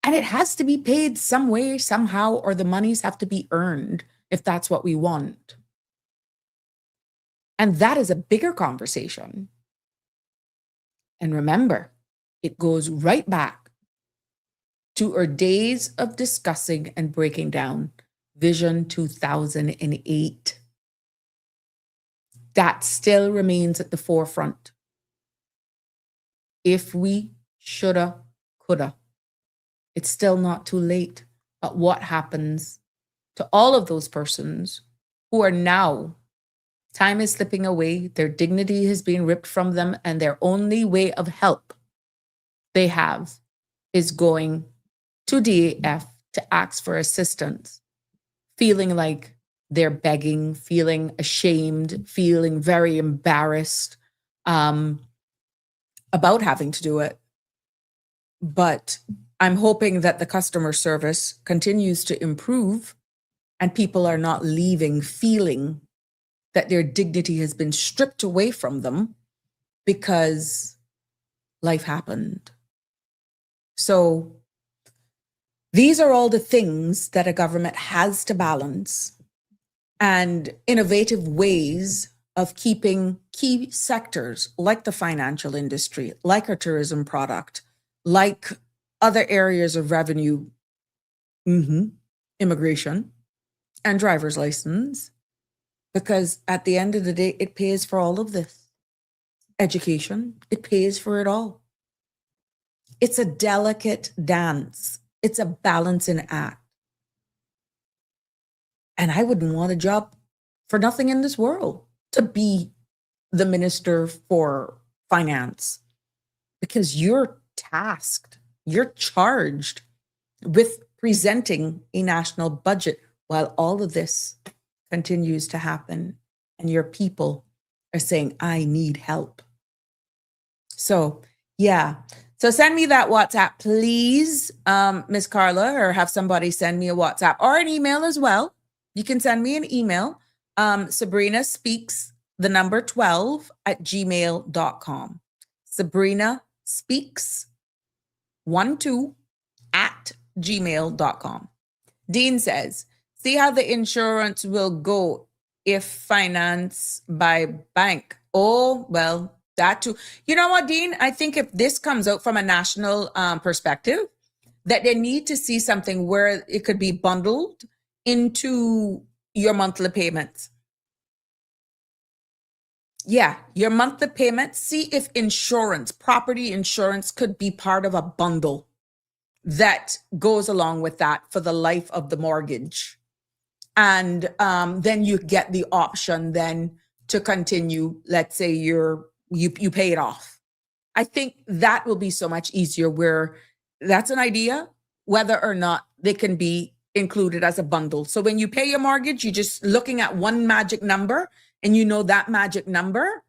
And it has to be paid some way, somehow, or the monies have to be earned if that's what we want. And that is a bigger conversation. And remember, it goes right back to our days of discussing and breaking down Vision 2008. That still remains at the forefront. If we shoulda, coulda, it's still not too late. But what happens to all of those persons who are now, time is slipping away, their dignity has been ripped from them, and their only way of help they have is going to DAF to ask for assistance, feeling like they're begging, feeling ashamed, feeling very embarrassed about having to do it. But I'm hoping that the customer service continues to improve and people are not leaving feeling that their dignity has been stripped away from them because life happened. So these are all the things that a government has to balance, and innovative ways of keeping key sectors like the financial industry, like our tourism product, like other areas of revenue, immigration, and driver's license, because at the end of the day, it pays for all of this. Education, it pays for it all. It's a delicate dance. It's a balancing act. And I wouldn't want a job for nothing in this world to be the minister for finance, because you're tasked, you're charged with presenting a national budget while all of this continues to happen and your people are saying, I need help. So, yeah. So send me that WhatsApp, please, Miss Carla, or have somebody send me a WhatsApp or an email as well. You can send me an email, Sabrina Speaks, the number 12 at gmail.com. Sabrina Speaks 12 at gmail.com. Dean says, see how the insurance will go if financed by bank. Oh, well, that too. You know what, Dean? I think if this comes out from a national perspective, that they need to see something where it could be bundled into your monthly payments. Yeah, your monthly payments. See if insurance, property insurance, could be part of a bundle that goes along with that for the life of the mortgage. And then you get the option then to continue. Let's say you pay it off. I think that will be so much easier, where that's an idea, whether or not they can be included as a bundle. So when you pay your mortgage, you're just looking at one magic number, and you know that magic number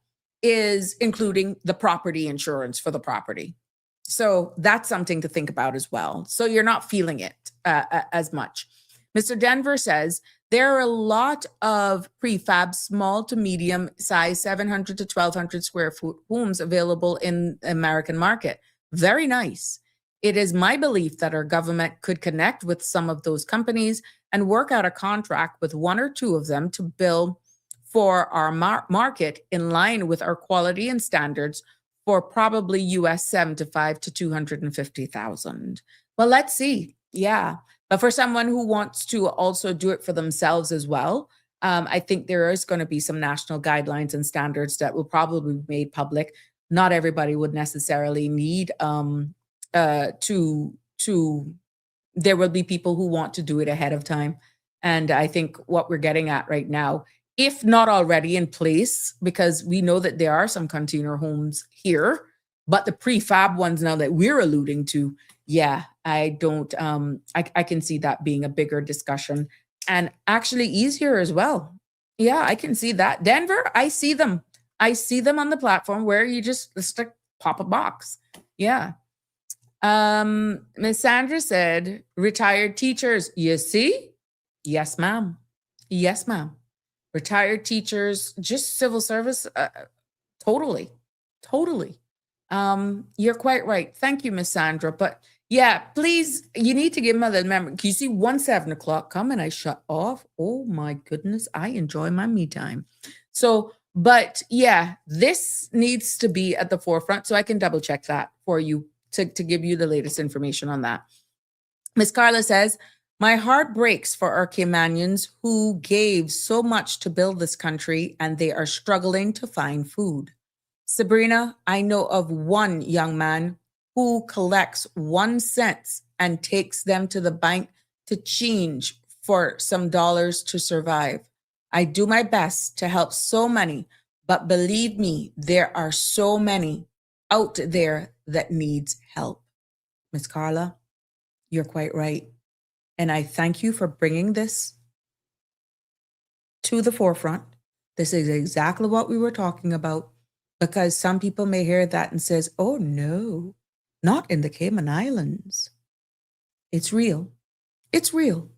is including the property insurance for the property. So that's something to think about as well. So you're not feeling it as much. Mr. Denver says, there are a lot of prefab, small to medium size, 700 to 1,200 square foot homes available in the American market. Very nice. It is my belief that our government could connect with some of those companies and work out a contract with one or two of them to build for our market in line with our quality and standards for probably US 75 to 250,000. Well, let's see. Yeah. But for someone who wants to also do it for themselves as well, I think there is going to be some national guidelines and standards that will probably be made public. Not everybody would necessarily need there will be people who want to do it ahead of time. And I think what we're getting at right now, if not already in place, because we know that there are some container homes here, but the prefab ones now that we're alluding to, yeah, I don't, I can see that being a bigger discussion and actually easier as well. Yeah, I can see that. Denver, I see them. I see them on the platform where you just like pop a box. Yeah. Miss Sandra said, retired teachers, you see? Yes, ma'am. Yes, ma'am. Retired teachers, just civil service, totally. You're quite right. Thank you, Miss Sandra. But yeah, please, you need to give me the memory. Can you see 7 o'clock come and I shut off? Oh my goodness, I enjoy my me time. So, but yeah, this needs to be at the forefront, so I can double check that for you to give you the latest information on that. Miss Carla says, my heart breaks for our Caymanians who gave so much to build this country and they are struggling to find food. Sabrina, I know of one young man who collects 1 cent and takes them to the bank to change for some dollars to survive. I do my best to help so many, but believe me, there are so many out there that needs help. Miss Carla, you're quite right. And I thank you for bringing this to the forefront. This is exactly what we were talking about, because some people may hear that and says, oh no, not in the Cayman Islands. It's real. It's real.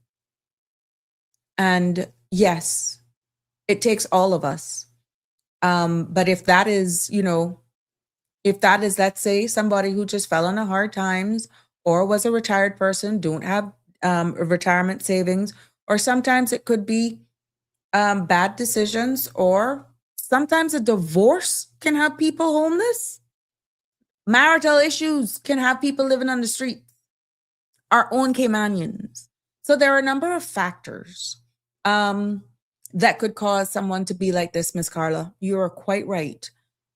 And yes, it takes all of us. But if that is, let's say, somebody who just fell on a hard times or was a retired person, don't have retirement savings, or sometimes it could be bad decisions, or sometimes a divorce can have people homeless. Marital issues can have people living on the street, our own Caymanians. So there are a number of factors that could cause someone to be like this, Miss Carla. You are quite right.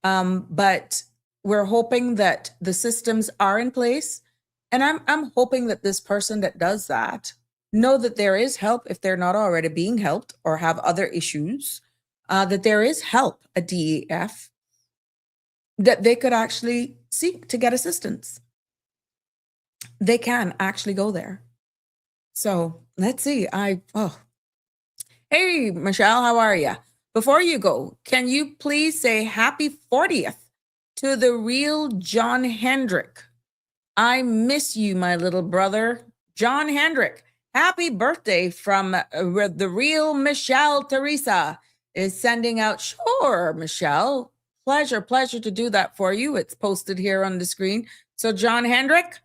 But we're hoping that the systems are in place. And I'm hoping that this person that does that know that there is help if they're not already being helped or have other issues, that there is help at DEF that they could actually seek to get assistance. They can actually go there. So let's see. Hey, Michelle, how are you? Before you go, can you please say happy 40th to the real John Hendrick? I miss you, my little brother. John Hendrick, happy birthday from the real Michelle Teresa is sending out. Sure, Michelle. Pleasure to do that for you. It's posted here on the screen. So John Hendrick,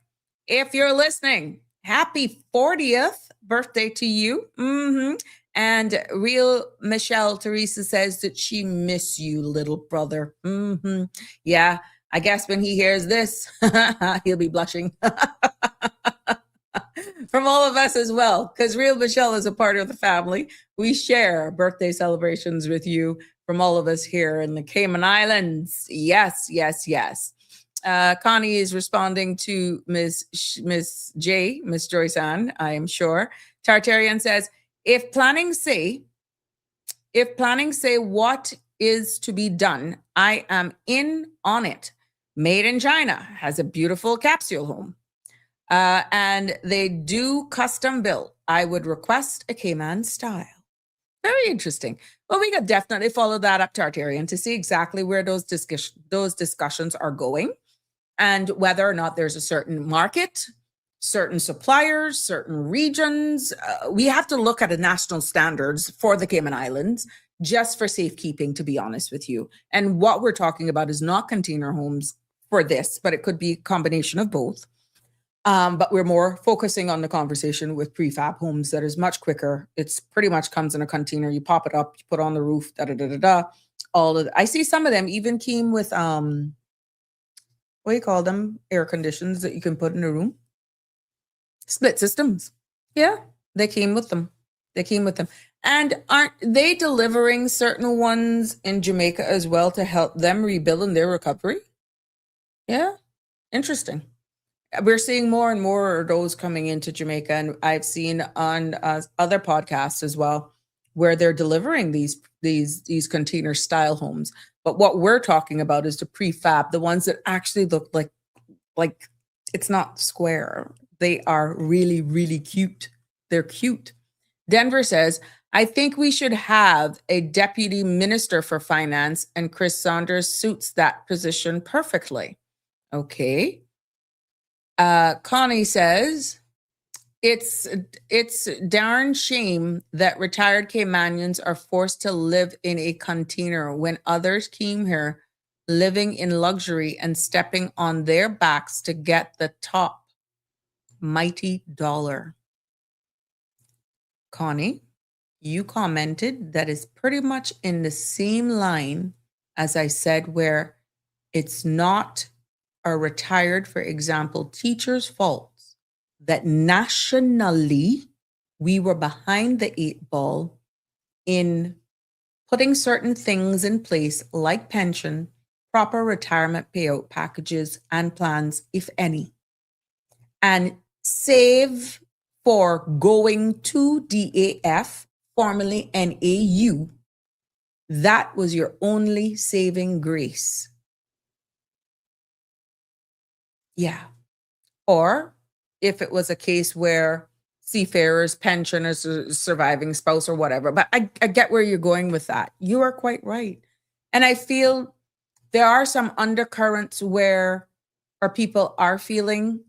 if you're listening, happy 40th birthday to you. And real Michelle Teresa says that she miss you, little brother. Yeah, I guess when he hears this, he'll be blushing. From all of us as well, because real Michelle is a part of the family. We share birthday celebrations with you from all of us here in the Cayman Islands. Yes. Connie is responding to Miss Joyce Ann, I am sure. Tartarian says, if planning say what is to be done, I am in on it. Made in China has a beautiful capsule home. And they do custom built. I would request a Cayman style. Very interesting. Well, we could definitely follow that up, Tartarian, to see exactly where those discussions are going and whether or not there's a certain market, certain suppliers, certain regions. We have to look at the national standards for the Cayman Islands just for safekeeping, to be honest with you. And what we're talking about is not container homes for this, but it could be a combination of both. But we're more focusing on the conversation with prefab homes that is much quicker. It's pretty much comes in a container. You pop it up, you put it on the roof, I see some of them even came with, what do you call them? Air conditions that you can put in a room. Split systems. Yeah, they came with them. And aren't they delivering certain ones in Jamaica as well to help them rebuild in their recovery? Yeah, interesting. We're seeing more and more of those coming into Jamaica, and I've seen on other podcasts as well where they're delivering these container style homes. But what we're talking about is the prefab, the ones that actually look like it's not square. They are really, really cute. They're cute. Denver says, I think we should have a deputy minister for finance, and Chris Saunders suits that position perfectly. Okay. Connie says, it's darn shame that retired Caymanians are forced to live in a container when others came here living in luxury and stepping on their backs to get the top mighty dollar. Connie, you commented that is pretty much in the same line as I said, where it's not a retired, for example, teacher's faults that nationally we were behind the 8 ball in putting certain things in place like pension, proper retirement payout packages and plans, if any, and save for going to DAF, formerly NAU. That was your only saving grace. Yeah. Or if it was a case where seafarer's pension as a surviving spouse or whatever. But I get where you're going with that. You are quite right. And I feel there are some undercurrents where our people are feeling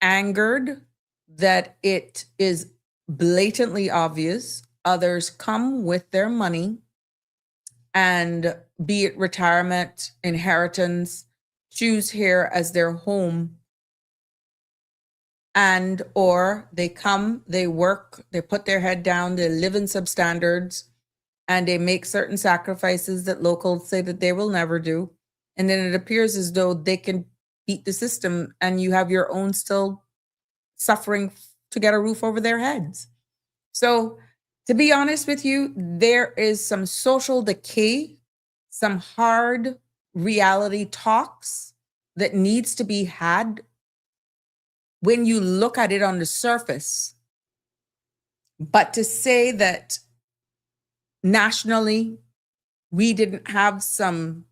angered that it is blatantly obvious. Others come with their money, and be it retirement, inheritance, choose here as their home, and or they come, they work, they put their head down, they live in substandards, and they make certain sacrifices that locals say that they will never do. And then it appears as though they can beat the system, and you have your own still suffering to get a roof over their heads. So, to be honest with you, there is some social decay, some hard reality talks that needs to be had when you look at it on the surface. But to say that nationally, we didn't have some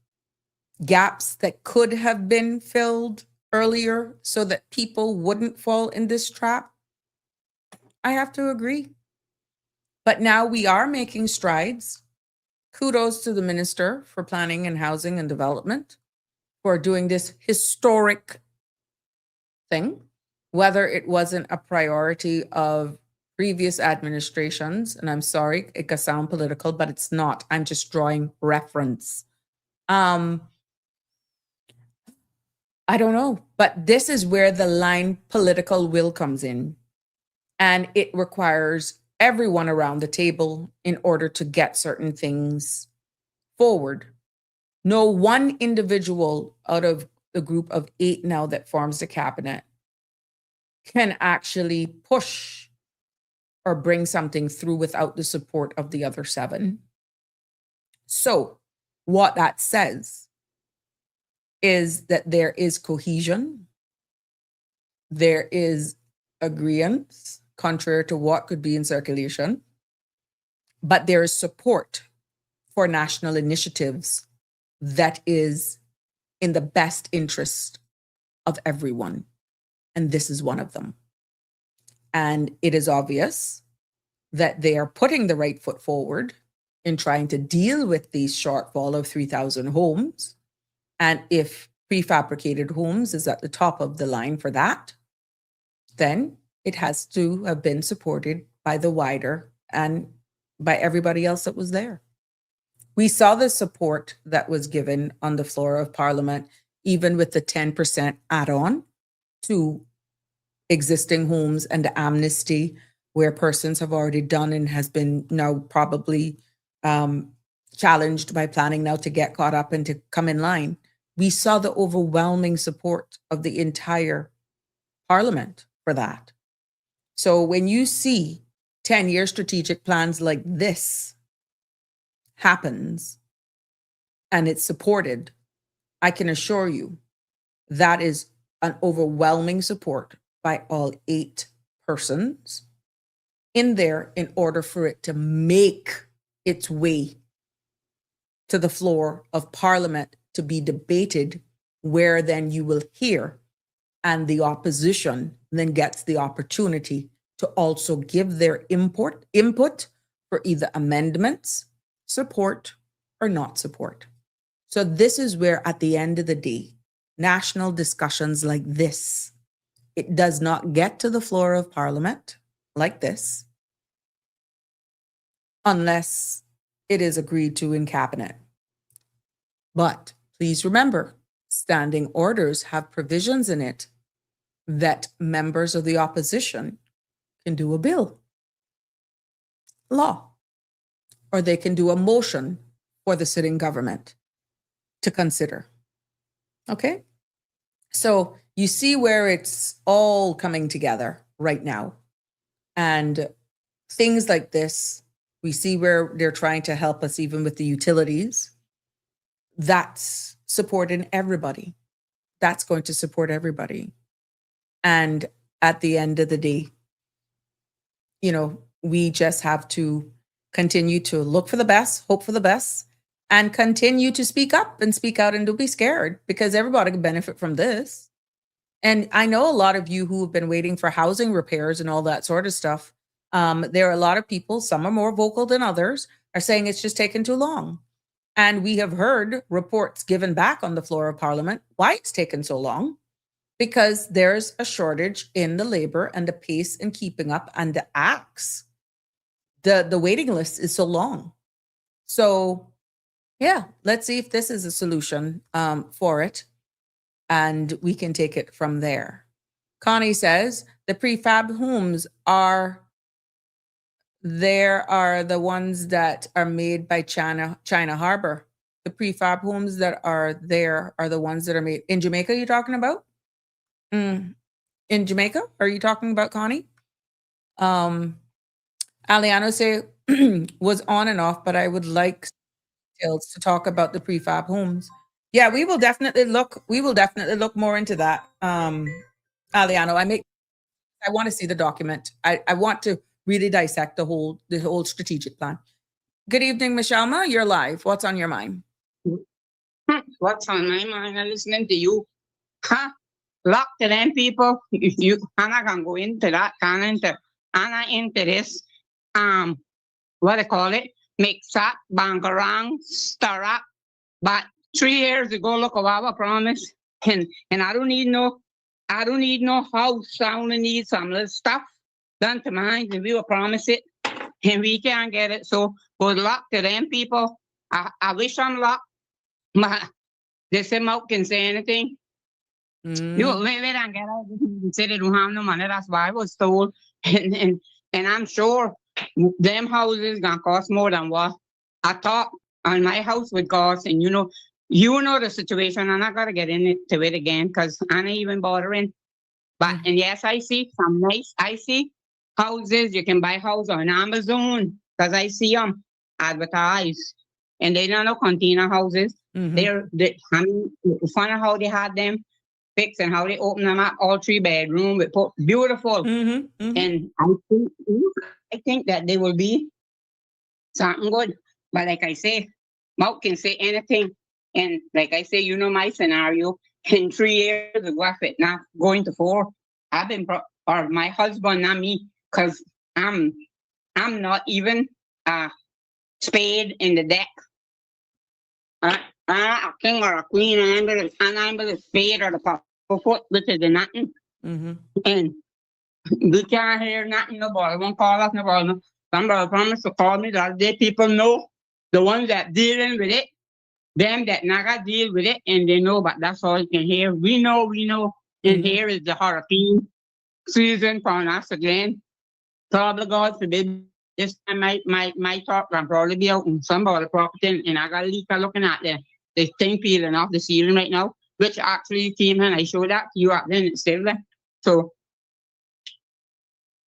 gaps that could have been filled earlier so that people wouldn't fall in this trap, I have to agree. But now we are making strides. Kudos to the Minister for Planning and Housing and Development for doing this historic thing, whether it wasn't a priority of previous administrations. And I'm sorry, it could sound political, but it's not. I'm just drawing reference. I don't know, but this is where the line political will comes in. And it requires everyone around the table in order to get certain things forward. No one individual out of the group of 8 now that forms the cabinet can actually push or bring something through without the support of the other 7. So what that says is that there is cohesion, there is agreement, contrary to what could be in circulation, but there is support for national initiatives that is in the best interest of everyone. And this is one of them. And it is obvious that they are putting the right foot forward in trying to deal with these shortfall of 3,000 homes. And if prefabricated homes is at the top of the line for that, then it has to have been supported by the wider and by everybody else that was there. We saw the support that was given on the floor of Parliament, even with the 10% add-on to existing homes and the amnesty where persons have already done and has been now probably challenged by planning now to get caught up and to come in line. We saw the overwhelming support of the entire Parliament for that. So when you see 10-year strategic plans like this happens and it's supported, I can assure you that is an overwhelming support by all 8 persons in there in order for it to make its way to the floor of Parliament to be debated, where then you will hear, and the opposition then gets the opportunity to also give their input for either amendments, support, or not support. So this is where, at the end of the day, national discussions like this, it does not get to the floor of Parliament like this unless it is agreed to in cabinet. But please remember, standing orders have provisions in it that members of the opposition can do a bill, law, or they can do a motion for the sitting government to consider. Okay? So you see where it's all coming together right now. And things like this, we see where they're trying to help us even with the utilities. That's supporting everybody. That's going to support everybody. And at the end of the day, you know, we just have to continue to look for the best, hope for the best, and continue to speak up and speak out, and don't be scared, because everybody can benefit from this. And I know a lot of you who have been waiting for housing repairs and all that sort of stuff. There are a lot of people, some are more vocal than others, are saying it's just taken too long. And we have heard reports given back on the floor of Parliament why it's taken so long. Because there's a shortage in the labor and the pace in keeping up and the acts. The waiting list is so long. So yeah, let's see if this is a solution for it. And we can take it from there. Connie says the prefab homes are the ones that are made by China Harbor. The prefab homes that are there are the ones that are made in Jamaica. You're talking about? In Jamaica? Are you talking about, Connie? Aliano say was on and off, but I would like details to talk about the prefab homes. Yeah, we will definitely look more into that. Aliano, I want to see the document. I want to really dissect the whole strategic plan. Good evening, Michelma. You're live. What's on your mind? What's on my mind? I'm listening to you. Huh? Lock to them people. I'm not gonna go into that. I'm not into this. What they call it? Mix up, bang around, stir up. But 3 years ago, look what I promised. And I don't need no house. I only need some little stuff done to mine. And we will promise it. And we can't get it. So good luck to them people. I wish them luck. But they say Mout can say anything. You they don't get out. They say they don't have no money. That's why I was told. And I'm sure them houses gonna cost more than what I thought on my house would cost. And you know the situation. I'm not gonna get into it again because I'm not even bothering. But and yes, I see some nice. I see houses. You can buy house on Amazon because I see them advertised, and they don't know container houses. I mean, funny how they had them fixed and how they open them up, all 3-bedroom with beautiful. And I think that they will be something good. But like I say, Mout can say anything. And like I say, you know my scenario. In 3 years ago, if it not going to 4, I've been or my husband, not me, because I'm not even spade in the deck. A king or a queen, and I'm the spade or the pop foot, which is the nothing. And we can't hear nothing. Nobody won't call us. Nobody. Somebody promised to call me the other day. People know the ones that dealing with it, them that not got deal with it, and they know. But that's all you can hear. We know. And here is the hurricane season for us again. Probably God forbid. This time my talk can probably be out in somebody's property, and I got a leak looking at the thing peeling off the ceiling right now, which actually came in. I showed that to you out there and it's still there. So,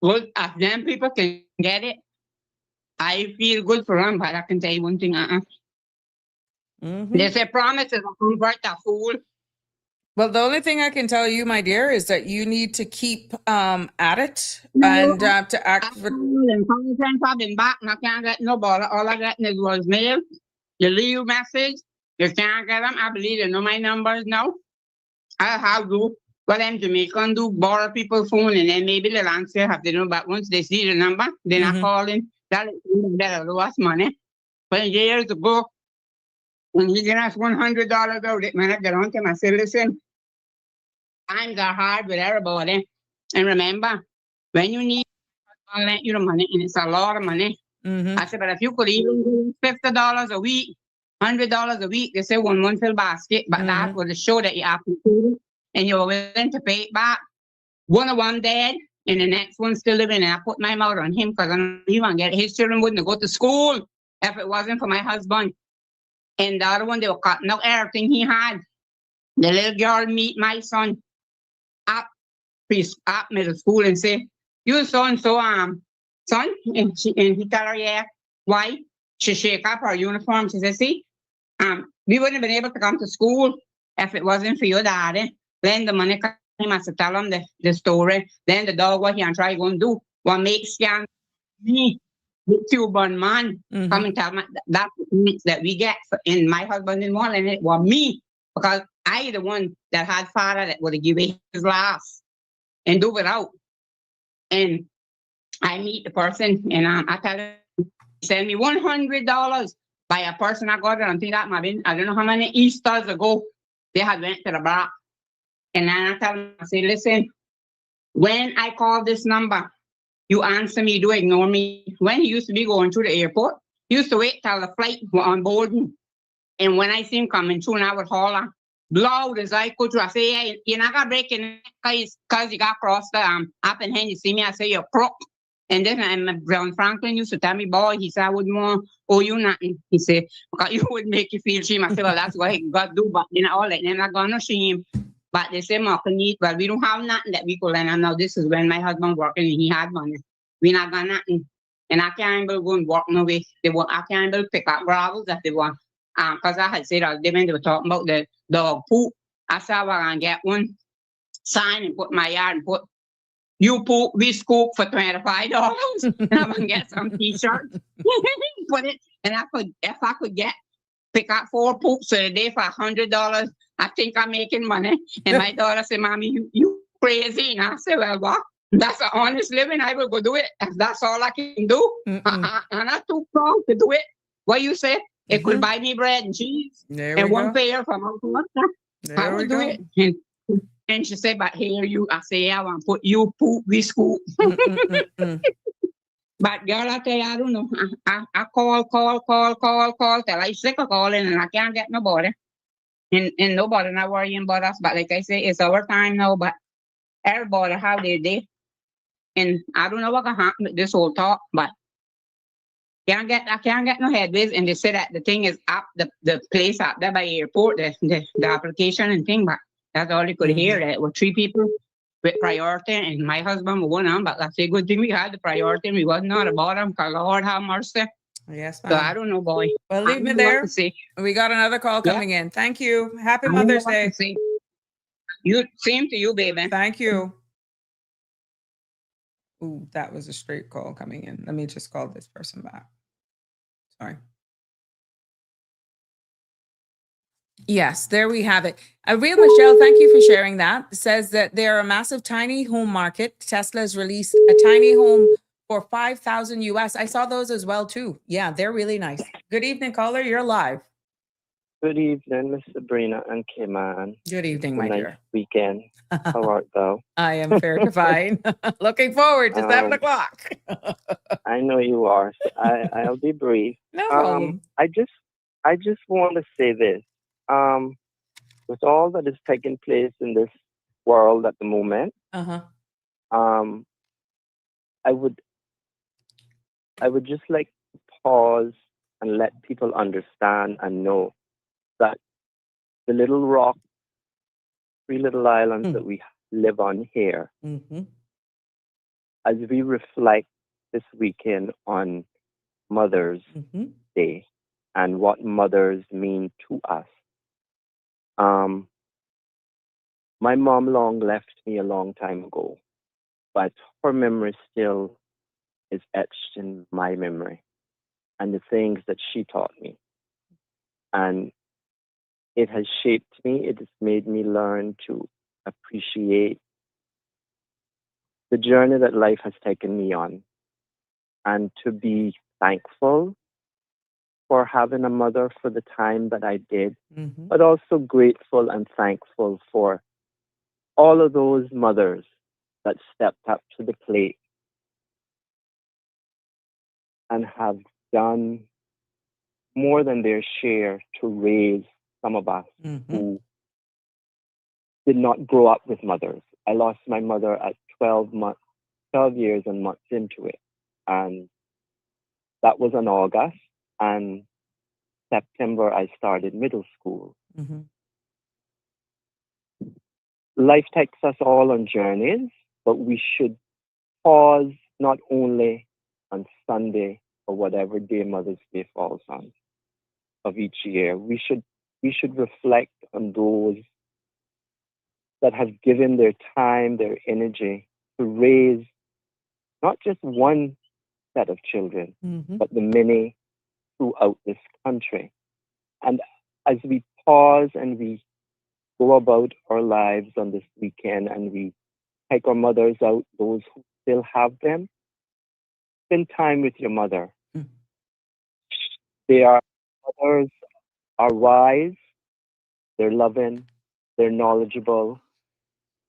good, if them people can get it, I feel good for them, but I can tell you one thing, They say promise is a convert a fool. Well, the only thing I can tell you, my dear, is that you need to keep at it and to act for. I've been back and I can't get nobody. All I got is was mail. You leave message. You can't get them. I believe you know my numbers now. I have to what them Jamaican do, borrow people's phone and then maybe they'll answer have to know. But once they see the number, they're not calling. That'll lose money. But years ago, when he gave us $100 out, it when I get on to him, I said, listen, times are hard with everybody. And remember, when you need, I'll lend you the money, and it's a lot of money. I said, but if you could even do $50 a week, $100 a week, they say one fill basket, but that would show that you appreciate it and you're willing to pay it back. One of them dead, and the next one still living, and I put my mouth on him because I know he won't get it. His children wouldn't go to school if it wasn't for my husband. And the other one, they were cutting out everything he had. The little girl meet my son up middle school and say, you so-and-so, son? And he tell her, yeah. Why? She shake up her uniform. She said, see, we wouldn't have been able to come to school if it wasn't for your daddy. Then the money came as to tell him the story. Then the dog, what he and try going to do, what makes scan me, the Cuban man, come and tell me that's the things that we get. And my husband didn't want it. It was me, because I the one that had father that would give away his last and do without. And I meet the person and I tell him, send me $100 by a person I got it until that I don't know how many Easters ago they had went to the bar. And then I tell him, I say, listen, when I call this number, you answer me, do ignore me. When he used to be going through the airport, he used to wait till the flight was on boarding. And when I see him coming through, and I would holler, loud as I could. I say, hey, you're not gonna break in because you got crossed the up and hand. You see me, I say, you're crook. And then Brown Franklin used to tell me, boy, he said, I wouldn't want owe you nothing. He said, because you would make you feel shame. I said, well, that's what he got to do, but then all that, then I got no shame. But they say, well, we don't have nothing that we could learn. And now this is when my husband working and he had money. We not got nothing. And I can't even go and work no way. I can't even pick up gravels that they want. Because I had said, when they were talking about the dog poop, I said, well, I'm going to get one sign and put my yard and put, you poop, we scoop for $25. And I'm going to get some t-shirts. Put it, and if I could pick up 4 poops a day for $100, I think I'm making money. And my daughter said, Mommy, you crazy. And I said, well, what? That's an honest living. I will go do it. If that's all I can do. I'm not too strong to do it. What you say? It could buy me bread and cheese and one pair from Uncle. I would do it. And she said, but here you, I say, yeah, I want to put you poop, we scoop. But girl, I tell you, I don't know. I call till I sick of calling and I can't get nobody. And nobody not worrying about us. But like I say, it's our time now, but everybody have their day. And I don't know what can happen with this whole talk, but I can't get no headways. And they say that the thing is up, the place up there by the airport, the application and thing, but that's all you could hear. There were 3 people with priority, and my husband was one of them. But that's a good thing we had the priority, and we wasn't at the bottom, because Lord have mercy. Yes, So ma'am. I don't know, boy. Well, leave me there. We got another call coming in. Thank you. Happy Mother's Day. Same to you, baby. Thank you. Ooh, that was a straight call coming in. Let me just call this person back. Sorry. Yes, there we have it. Real Michelle, thank you for sharing that. Says that they're a massive tiny home market. Tesla's released a tiny home for $5,000 US. I saw those as well too. Yeah, they're really nice. Good evening, caller. You're live. Good evening, Miss Sabrina and Kim-Ann. Good evening, my dear. Weekend. How art thou? I am fair fine. Looking forward to 7 o'clock. I know you are. So I'll be brief. No problem. I just want to say this. With all that is taking place in this world at the moment, I would just like to pause and let people understand and know that the little rock, 3 little islands that we live on here, as we reflect this weekend on Mother's Day and what mothers mean to us. My mom long left me a long time ago, but her memory still is etched in my memory and the things that she taught me. And it has shaped me. It has made me learn to appreciate the journey that life has taken me on and to be thankful for having a mother for the time that I did, but also grateful and thankful for all of those mothers that stepped up to the plate and have done more than their share to raise some of us who did not grow up with mothers. I lost my mother at 12 years and months into it. And that was in August. And September, I started middle school. Life takes us all on journeys, but we should pause not only on Sunday or whatever day Mother's Day falls on of each year. We should reflect on those that have given their time, their energy to raise not just one set of children, but the many throughout this country. And as we pause and we go about our lives on this weekend and we take our mothers out, those who still have them, spend time with your mother. Mm. They are mothers are wise, they're loving, they're knowledgeable,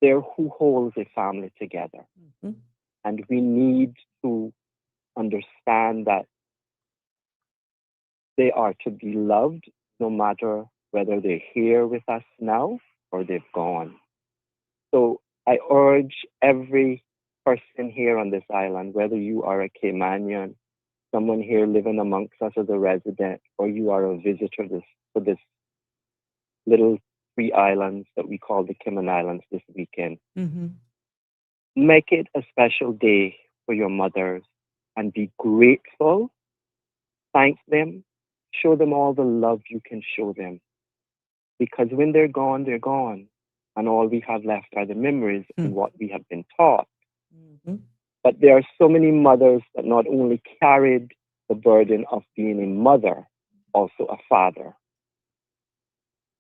they're who holds a family together. Mhm. And we need to understand that they are to be loved no matter whether they're here with us now or they've gone. So I urge every person here on this island, whether you are a Caymanian, someone here living amongst us as a resident, or you are a visitor to this little 3 islands that we call the Cayman Islands this weekend, Mhm. make it a special day for your mothers and be grateful, thank them, show them all the love you can show them. Because when they're gone, and all we have left are the memories and what we have been taught. Mhm. But there are so many mothers that not only carried the burden of being a mother, also a father.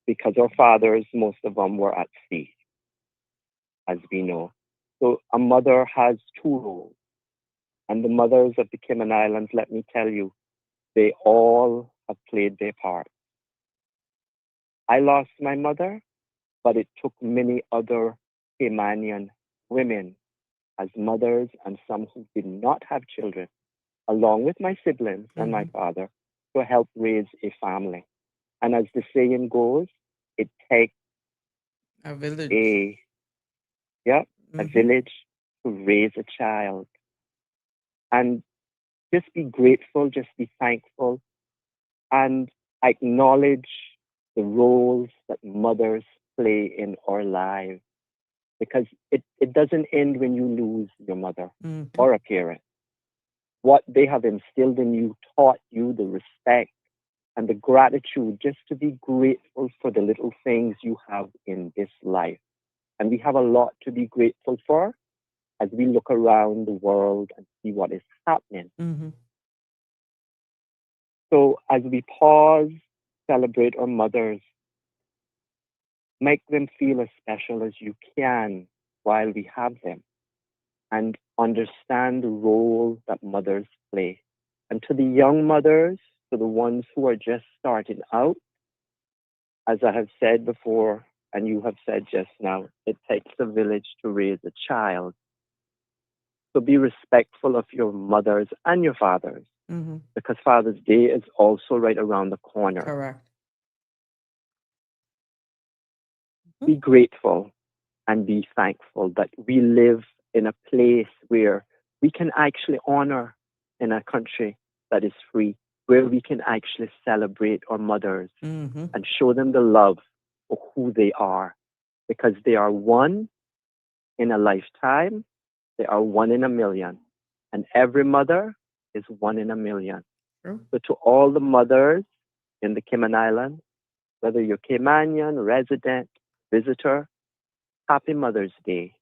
Because our fathers, most of them were at sea, as we know. So a mother has 2 roles. And the mothers of the Cayman Islands, let me tell you, they all have played their part. I lost my mother, but it took many other Caymanian women as mothers and some who did not have children, along with my siblings and my father, to help raise a family. And as the saying goes, it takes A village. a village to raise a child. And just be grateful, just be thankful, and acknowledge the roles that mothers play in our lives. Because it doesn't end when you lose your mother or a parent. What they have instilled in you, taught you the respect and the gratitude just to be grateful for the little things you have in this life. And we have a lot to be grateful for as we look around the world and see what is happening. Mhm. So as we pause, celebrate our mothers, make them feel as special as you can while we have them, and understand the role that mothers play. And to the young mothers, to the ones who are just starting out, as I have said before, and you have said just now, it takes a village to raise a child. So be respectful of your mothers and your fathers, Mhm. because Father's Day is also right around the corner. Correct. Be grateful and be thankful that we live in a place where we can actually honor in a country that is free, where we can actually celebrate our mothers Mhm. and show them the love for who they are, because they are one in a lifetime, they are one in a million, and every mother is one in a million. True. So to all the mothers in the Cayman Islands, whether you're Caymanian, resident, visitor, happy Mother's Day.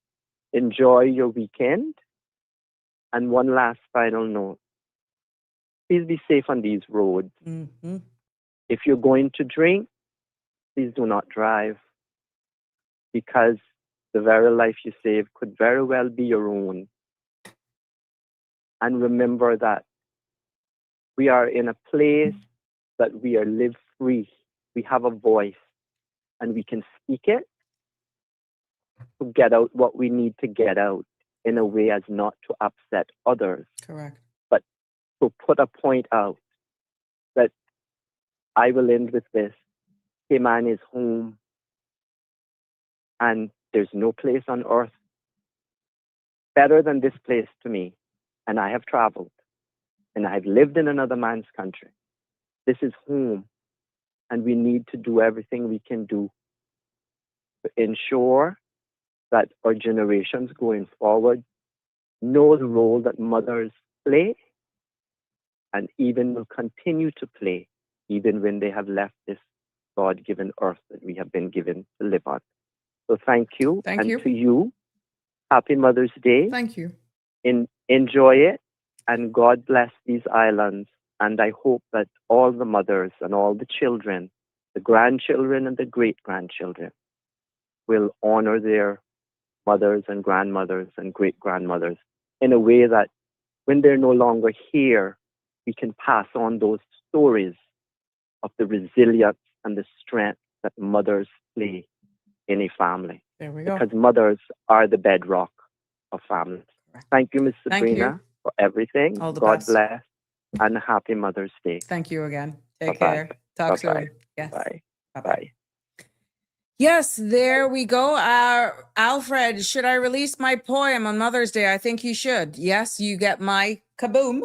Enjoy your weekend. And one last final note. Please be safe on these roads. Mhm. If you're going to drink, please do not drive, because the very life you save could very well be your own. And remember that we are in a place that we are live free. We have a voice and we can speak it to get out what we need to get out in a way as not to upset others, Correct. but to put a point out that I will end with this. Cayman is home, and there's no place on earth better than this place to me. And I have traveled, and I have lived in another man's country. This is home, and we need to do everything we can do to ensure that our generations going forward know the role that mothers play and even will continue to play, even when they have left this God-given earth that we have been given to live on. So thank you. Thank and you. to you, happy Mother's Day. Thank you. Enjoy it, and God bless these islands. And I hope that all the mothers and all the children, the grandchildren and the great-grandchildren, will honor their mothers and grandmothers and great-grandmothers in a way that when they're no longer here, we can pass on those stories of the resilience and the strength that mothers play in a family. There we go. Because mothers are the bedrock of families. Thank you, Miss Thank you. Sabrina, for everything. All the God best. bless, and happy Mother's Day. Thank you again. Take Bye-bye. care. Talk Bye-bye. soon. Yes. Bye. Bye-bye. Bye. Yes, there we go. Alfred, should I release my poem on Mother's Day? I think you should. Yes, you get my kaboom.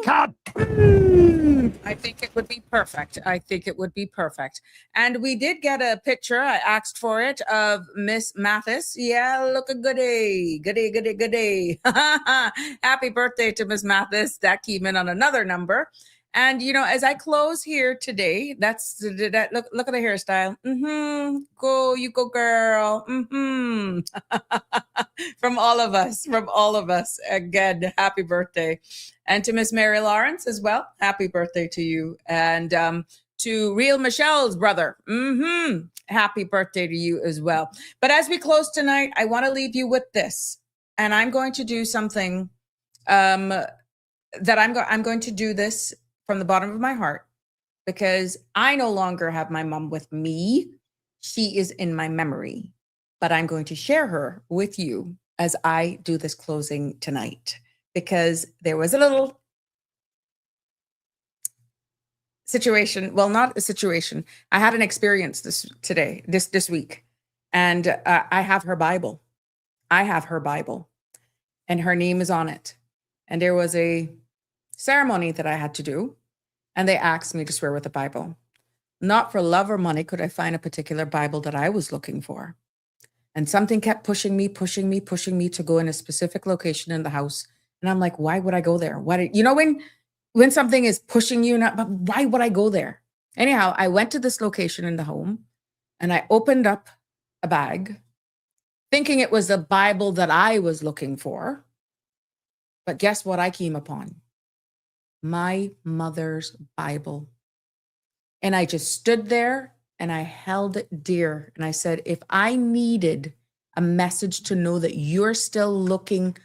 I think it would be perfect. I think it would be perfect. And we did get a picture, I asked for it, of Miss Mathis. Yeah, look a goody. Goody, goody, goody. Happy birthday to Miss Mathis. That came in on another number. And, you know, as I close here today, look at the hairstyle. Go, you go, girl. From all of us. Again, happy birthday. And to Miss Mary Lawrence as well, happy birthday to you. And to Real Michelle's brother, happy birthday to you as well. But as we close tonight, I want to leave you with this. And I'm going to do something that I'm going to do this from the bottom of my heart, because I no longer have my mom with me. She is in my memory, but I'm going to share her with you as I do this closing tonight, because there was a little situation. Well, not a situation. I had an experience this week, and I have her Bible. And her name is on it. And there was a ceremony that I had to do, and they asked me to swear with the Bible. Not for love or money could I find a particular Bible that I was looking for. And something kept pushing me to go in a specific location in the house. And I'm like, why would I go there? When something is pushing you, but why would I go there? Anyhow, I went to this location in the home, and I opened up a bag thinking it was the Bible that I was looking for. But guess what I came upon? My mother's Bible. And I just stood there and I held it dear. And I said, if I needed a message to know that you're still looking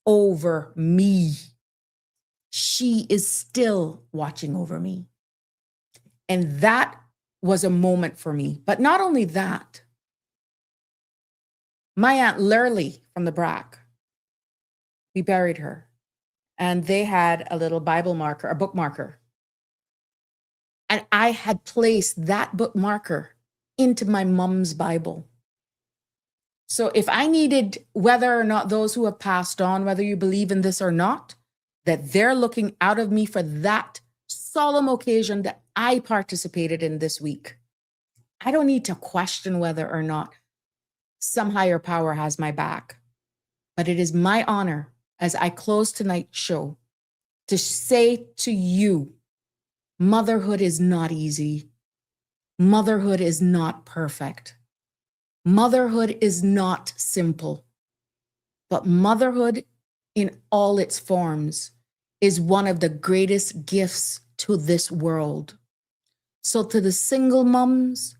over me, she is still watching over me. And that was a moment for me. But not only that, my Aunt Lurley from the Brack, we buried her. And they had a little Bible marker, a book marker. And I had placed that book marker into my mom's Bible. So if I needed, whether or not those who have passed on, whether you believe in this or not, that they're looking out of me for that solemn occasion that I participated in this week, I don't need to question whether or not some higher power has my back. But it is my honor, as I close tonight's show, to say to you, motherhood is not easy. Motherhood is not perfect. Motherhood is not simple. But motherhood in all its forms is one of the greatest gifts to this world. So to the single moms,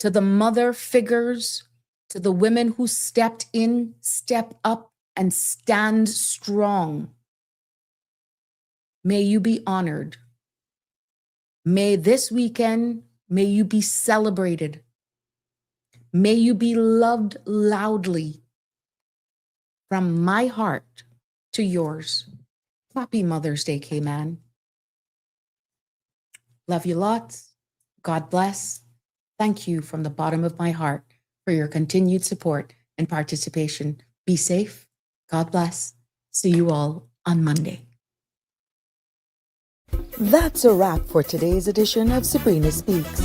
to the mother figures, to the women who stepped in, step up, and stand strong, may you be honored. May this weekend, may you be celebrated. May you be loved loudly. From my heart to yours. Happy Mother's Day, K-Man. Love you lots. God bless. Thank you from the bottom of my heart for your continued support and participation. Be safe. God bless. See you all on Monday. That's a wrap for today's edition of Sabrina Speaks.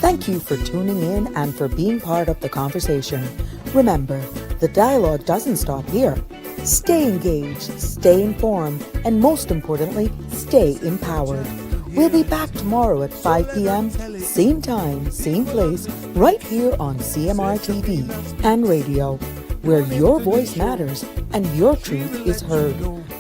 Thank you for tuning in and for being part of the conversation. Remember, the dialogue doesn't stop here. Stay engaged, stay informed, and most importantly, stay empowered. We'll be back tomorrow at 5 p.m., same time, same place, right here on CMR TV and radio, where your voice matters and your truth is heard.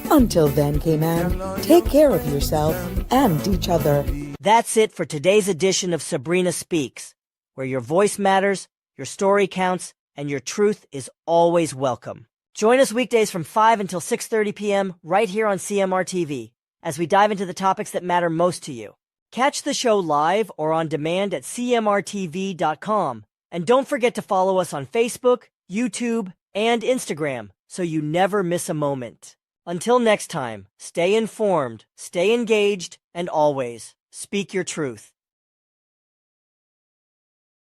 Until then, K-Man, take care of yourself and each other. That's it for today's edition of Sabrina Speaks, where your voice matters, your story counts, and your truth is always welcome. Join us weekdays from 5 until 6:30 p.m. right here on CMR TV as we dive into the topics that matter most to you. Catch the show live or on demand at cmrtv.com. And don't forget to follow us on Facebook, YouTube, and Instagram so you never miss a moment. Until next time, stay informed, stay engaged, and always speak your truth.